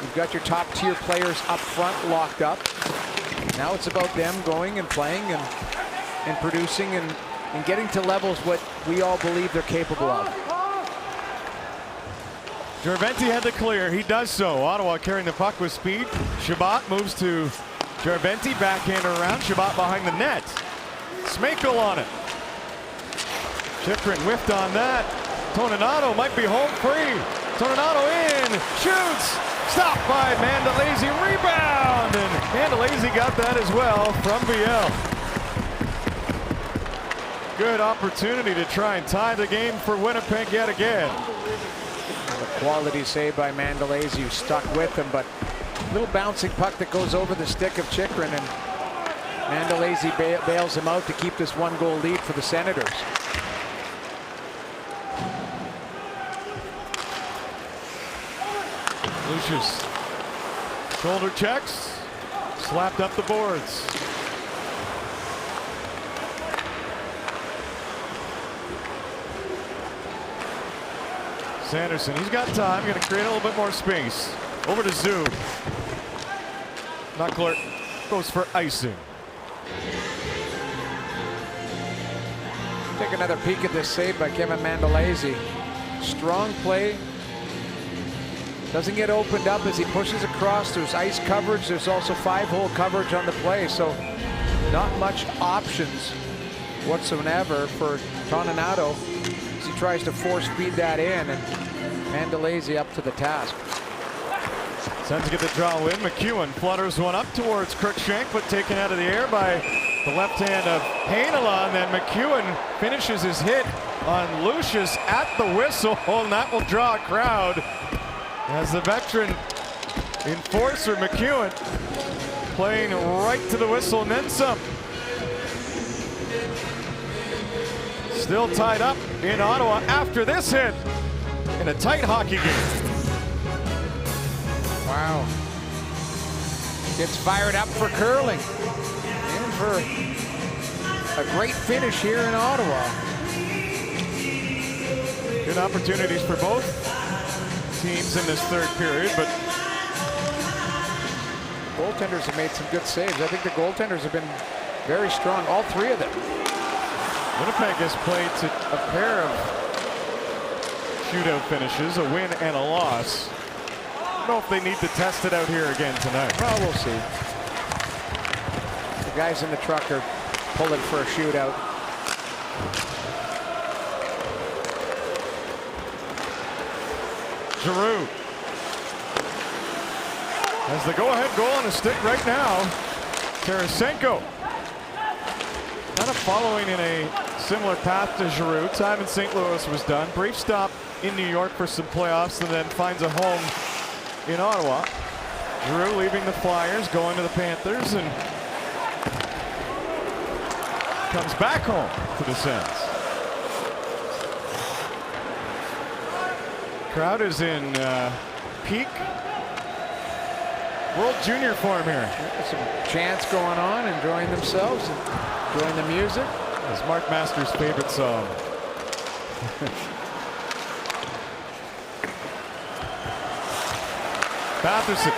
You've got your top tier players up front locked up. Now it's about them going and playing and producing and getting to levels what we all believe they're capable of. Jarventi had to clear. He does so. Ottawa carrying the puck with speed. Chabot moves to Jarventi, backhand around. Chabot behind the net. Smekel on it. Chychrun whiffed on that. Toninato might be home free. Toninato in, shoots, stopped by Mandolese, rebound, and Mandolese got that as well from Viel. Good opportunity to try and tie the game for Winnipeg yet again. The quality save by Mandolese, who stuck with him, but a little bouncing puck that goes over the stick of Chychrun, and Mandolese bails him out to keep this one-goal lead for the Senators. Lucius, shoulder checks, slapped up the boards. Sanderson, he's got time, going to create a little bit more space. Over to Zoo. Knuckler goes for icing. Take another peek at this save by Kevin Mandolese. Strong play. Doesn't get opened up as he pushes across. There's ice coverage. There's also 5-hole coverage on the play. So not much options whatsoever for Toninato as he tries to force feed that in, and Mandolese up to the task. Sens get the draw win. McEwen flutters one up towards Cruikshank, but taken out of the air by the left hand of Heinola, and then McEwen finishes his hit on Lucius at the whistle, and that will draw a crowd as the veteran enforcer McEwen playing right to the whistle and then some. Still tied up in Ottawa after this hit in a tight hockey game. Wow. Gets fired up for curling and for a great finish here in Ottawa. Good opportunities for both teams in this third period, but goaltenders have made some good saves. I think the goaltenders have been very strong, all three of them. Winnipeg has played to a pair of shootout finishes, a win and a loss. I don't know if they need to test it out here again tonight. Well, we'll see. The guys in the truck are pulling for a shootout. Giroux has the go-ahead goal on a stick right now. Tarasenko kind of following in a similar path to Giroux. Time in St. Louis was done. Brief stop in New York for some playoffs, and then finds a home in Ottawa. Giroux leaving the Flyers, going to the Panthers, and comes back home to the Sens. Crowd is in peak World Junior form here. Some chants going on, enjoying themselves, enjoying the music. It's Mark Masters' favorite song. Batherson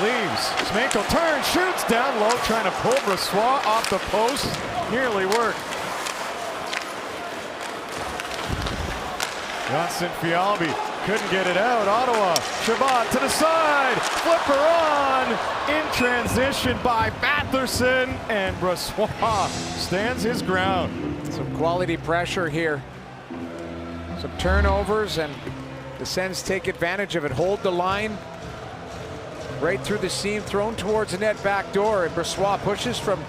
Leaves. Smanko turns, shoots down low, trying to pull Brossoit off the post. Nearly worked. Johnson Fialbi couldn't get it out. Ottawa, Chabot to the side. Flipper on in transition by Batherson. And Brossoit stands his ground. Some quality pressure here. Some turnovers, and the Sens take advantage of it. Hold the line. Right through the seam, thrown towards the net back door, and Brossoit pushes from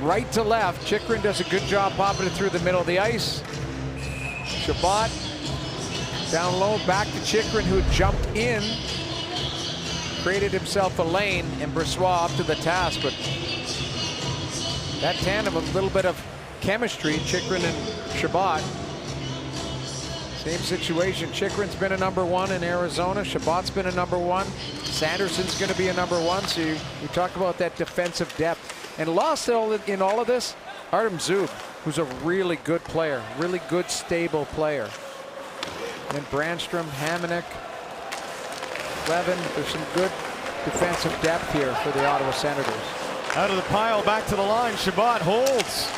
right to left. Chychrun does a good job popping it through the middle of the ice. Chabot down low, back to Chychrun, who jumped in, created himself a lane, and Brossoit up to the task. But that tandem, a little bit of chemistry, Chychrun and Chabot. Same situation. Chychrun's been a #1 in Arizona. Chabot's been a #1. Sanderson's going to be a #1. So you talk about that defensive depth. And lost in all of this, Artem Zub, who's a really good player, really good, stable player. And Brandstrom, Hamonic, Levin. There's some good defensive depth here for the Ottawa Senators. Out of the pile, back to the line. Chabot holds.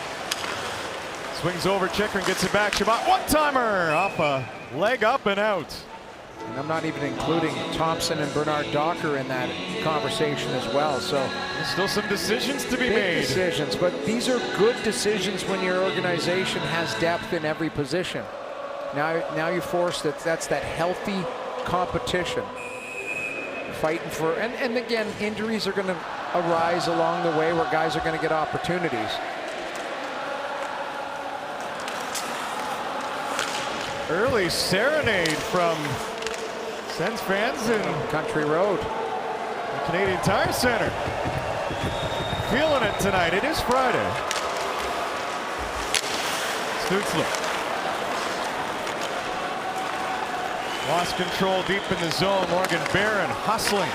Swings over, Chychrun gets it back. Chabot, one-timer off a leg up and out. And I'm not even including Thompson and Bernard Docker in that conversation as well. So there's still some decisions to be big made. Decisions, but these are good decisions when your organization has depth in every position. Now you're forced that's that healthy competition. Fighting for, and again, injuries are going to arise along the way where guys are going to get opportunities. Early serenade from Sens fans in Country Road, the Canadian Tire Center. Feeling it tonight. It is Friday. Stutzler. Lost control deep in the zone. Morgan Barron hustling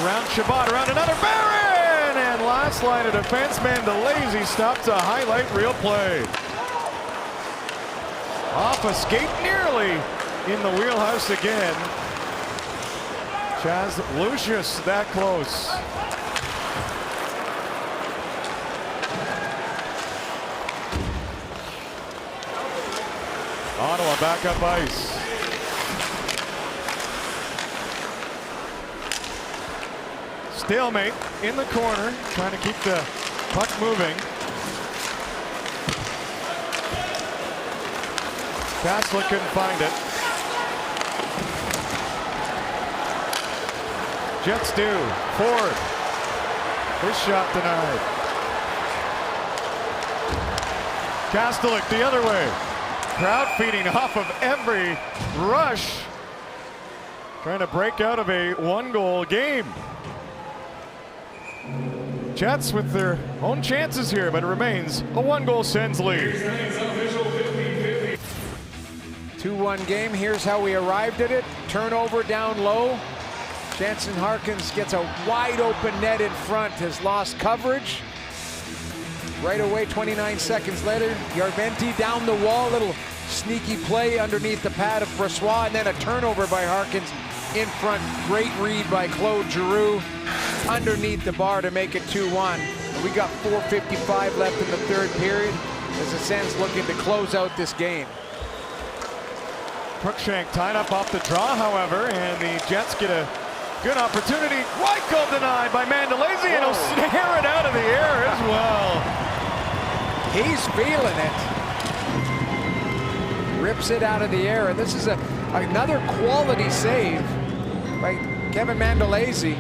around Chabot, around another Barron, and last line of defense, Mandolese stopped to highlight real play. Off a skate, nearly in the wheelhouse again. Chaz Lucius that close. Ottawa back up ice. Stalemate in the corner, trying to keep the puck moving. Kassler couldn't find it. Jets do. Ford. His shot denied. Kastelik the other way. Crowd feeding off of every rush. Trying to break out of a one-goal game. Jets with their own chances here, but it remains a one-goal Sens lead. 2-1 game. Here's how we arrived at it. Turnover down low. Jansen Harkins gets a wide open net in front, has lost coverage. Right away, 29 seconds later, Yarventi down the wall, little sneaky play underneath the pad of Brossoit, and then a turnover by Harkins in front. Great read by Claude Giroux underneath the bar to make it 2-1. We got 4:55 left in the third period as the Sens looking to close out this game. Cruikshank tied up off the draw, however, and the Jets get a good opportunity. Reichel denied by Mandolese, and he'll snare it out of the air as well. He's feeling it. Rips it out of the air, and this is another quality save by Kevin Mandolese.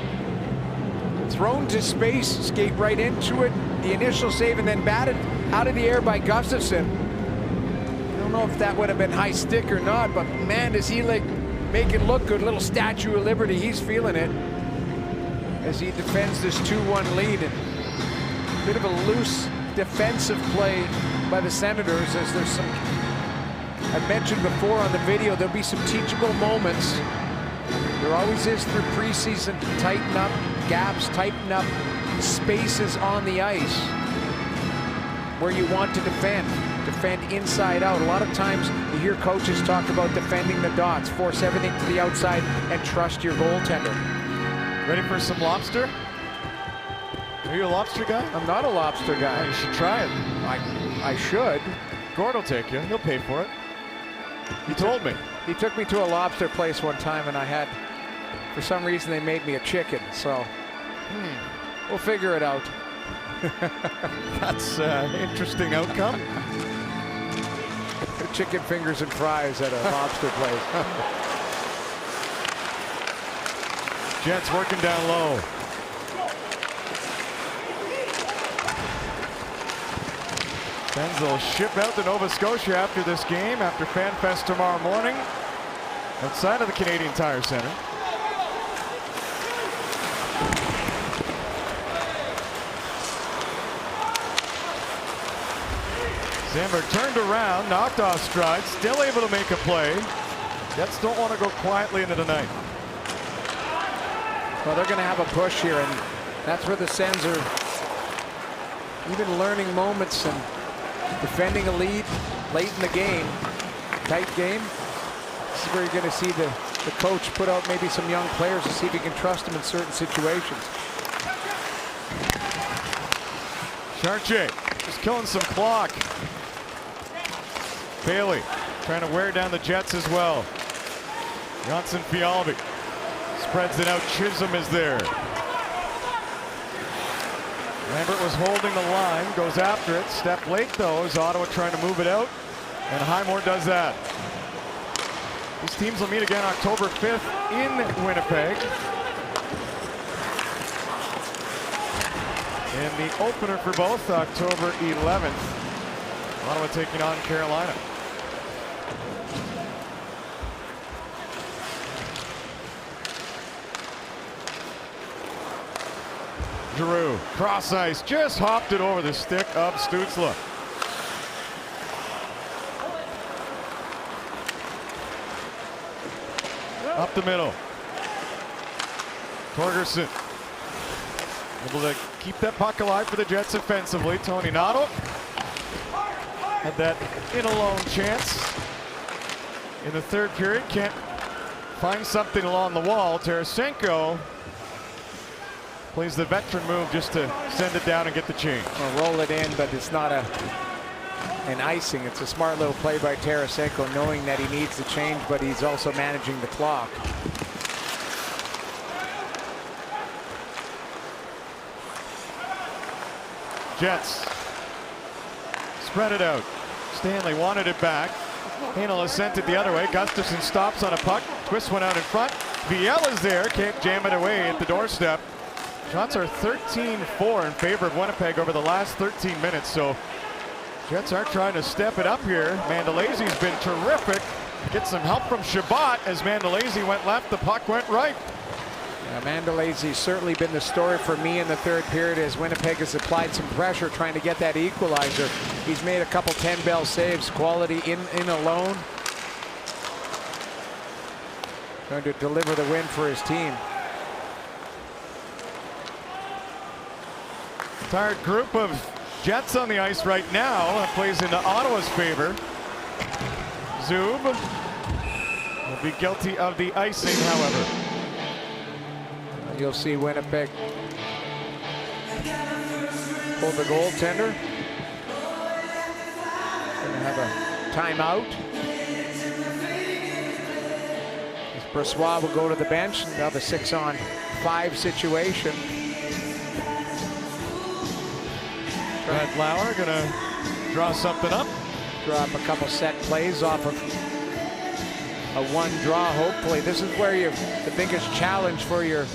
Thrown to space, skate right into it. The initial save, and then batted out of the air by Gustafsson. I don't know if that would have been high stick or not, but man, does he like make it look good. Little Statue of Liberty, he's feeling it as he defends this 2-1 lead. And a bit of a loose defensive play by the Senators, as there's some, I mentioned before on the video, there'll be some teachable moments. There always is through preseason to tighten up gaps, tighten up spaces on the ice where you want to defend inside out. A lot of times you hear coaches talk about defending the dots, force everything to the outside and trust your goaltender. Ready for some lobster? Are you a lobster guy? I'm not a lobster guy. Oh, you should try it. I should. Gord will take you. He'll pay for it. He told me. He took me to a lobster place one time, and I had, for some reason, they made me a chicken. So we'll figure it out. That's an interesting outcome. Chicken fingers and fries at a lobster place. Jets working down low. Sens will ship out to Nova Scotia after this game, after FanFest tomorrow morning, outside of the Canadian Tire Centre. Sandberg turned around, knocked off stride, still able to make a play. Jets don't want to go quietly into the night. Well, they're going to have a push here, and that's where the Sens are even learning moments and defending a lead late in the game. Tight game. This is where you're going to see the coach put out maybe some young players to see if he can trust them in certain situations. Chartier just killing some clock. Bailey trying to wear down the Jets as well. Johnson Fialbi spreads it out. Chisholm is there. Lambert was holding the line, goes after it. Step late though as Ottawa trying to move it out, and Highmore does that. These teams will meet again October 5th in Winnipeg. And the opener for both, October 11th. Ottawa taking on Carolina. Giroux, cross ice, just hopped it over the stick of Stützle. Up the middle. Torgerson able to keep that puck alive for the Jets offensively. Tony Nato had that in alone chance in the third period. Can't find something along the wall. Tarasenko plays the veteran move just to send it down and get the change. Well, roll it in, but it's not an icing. It's a smart little play by Tarasenko, knowing that he needs the change, but he's also managing the clock. Jets spread it out. Stanley wanted it back. Hanel has sent it the other way. Gustafsson stops on a puck. Twist one out in front. Viela's there. Can't jam it away at the doorstep. Shots are 13-4 in favor of Winnipeg over the last 13 minutes. So Jets are trying to step it up here. Mandolesi's been terrific. Get some help from Shabbat as Mandolesi went left. The puck went right. Mandolesi's certainly been the story for me in the third period as Winnipeg has applied some pressure trying to get that equalizer. He's made a couple 10-bell saves, quality in alone. Going to deliver the win for his team. Entire group of Jets on the ice right now. That plays into Ottawa's favor. Zub will be guilty of the icing, however. You'll see Winnipeg pull the goaltender. Going to have a timeout. As Brossoit will go to the bench and have a 6-on-5 situation. Brad Lauer going to draw something up. Draw up a couple set plays off of a one draw, hopefully. This is where the biggest challenge for your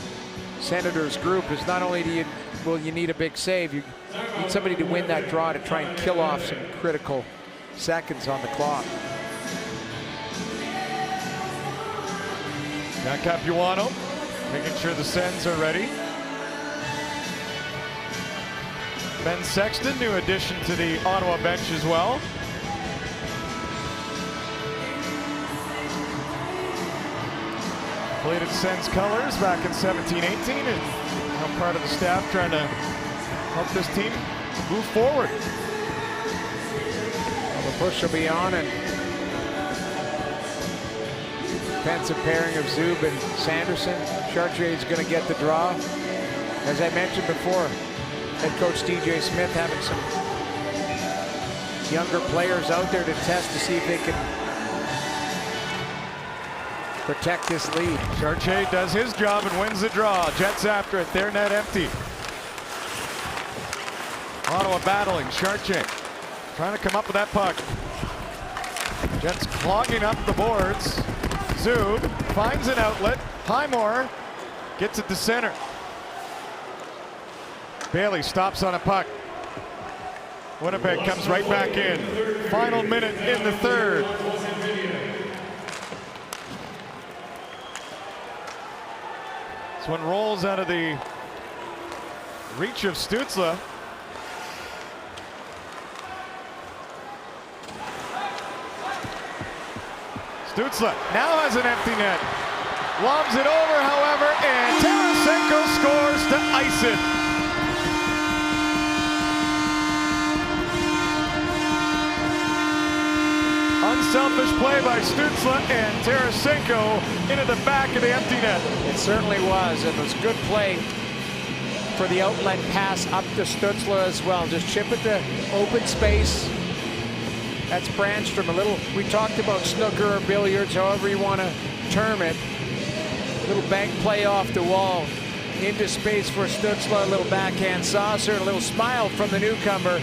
Senators group is not only will you need a big save, you need somebody to win that draw to try and kill off some critical seconds on the clock. Got Capuano making sure the Sens are ready. Ben Sexton, new addition to the Ottawa bench as well. Played at Sens colors back in 17-18 and now part of the staff trying to help this team move forward. Well, the push will be on, and defensive pairing of Zub and Sanderson. Chartier is going to get the draw. As I mentioned before, head coach DJ Smith having some younger players out there to test to see if they can protect this lead. Chartier does his job and wins the draw. Jets after it, their net empty. Ottawa battling, Chartier trying to come up with that puck. Jets clogging up the boards. Zub finds an outlet. Highmore gets it to center. Bailey stops on a puck. Winnipeg comes right back in. Final minute in the third. This one rolls out of the reach of Stützle. Stützle now has an empty net. Lobs it over, however, and Tarasenko scores to ice it. Unselfish play by Stützle, and Tarasenko into the back of the empty net. It certainly was. It was good play for the outlet pass up to Stützle as well. Just chip it to open space. That's Brandstrom. A little, we talked about snooker or billiards, however you want to term it. A little bank play off the wall into space for Stützle. A little backhand saucer, and a little smile from the newcomer,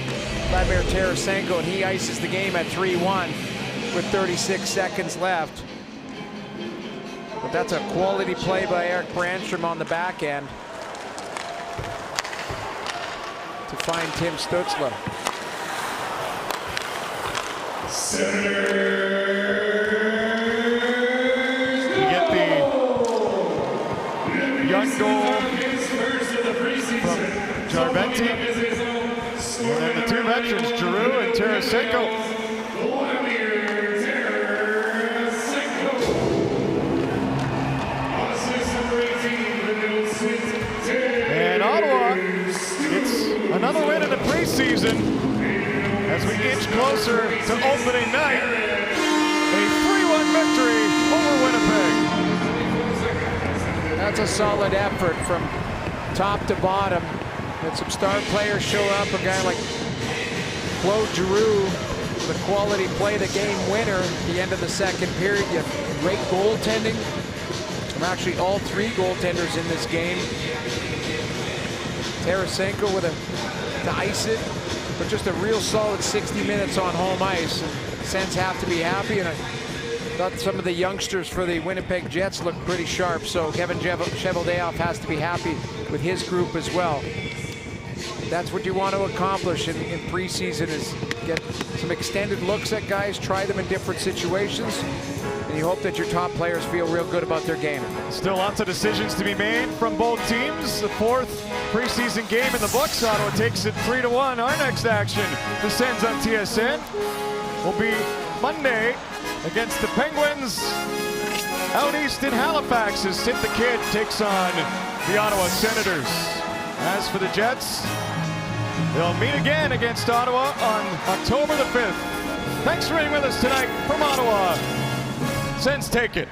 Vladimir Tarasenko, and he ices the game at 3-1 with 36 seconds left. But that's a quality play by Erik Brandstrom on the back end to find Tim Stützle. You get the young goal from Jarventi, and then the two veterans, Giroux and Tarasenko. And Ottawa gets another win in the preseason as we inch closer to opening night. A 3-1 victory over Winnipeg. That's a solid effort from top to bottom. Had some star players show up. A guy like Claude Giroux, the quality play, the game winner at the end of the second period. You have great goaltending from actually all three goaltenders in this game. Tarasenko to ice it, but just a real solid 60 minutes on home ice. And Sens have to be happy, and I thought some of the youngsters for the Winnipeg Jets look pretty sharp, so Kevin Cheveldayoff has to be happy with his group as well. That's what you want to accomplish in preseason, is get some extended looks at guys, try them in different situations, and you hope that your top players feel real good about their game. Still lots of decisions to be made from both teams. The fourth preseason game in the books. Ottawa takes it 3-1. Our next action, the Sens on TSN, will be Monday against the Penguins. Out east in Halifax as Sid the Kid takes on the Ottawa Senators. As for the Jets, they'll meet again against Ottawa on October the 5th. Thanks for being with us tonight from Ottawa. Sens take it.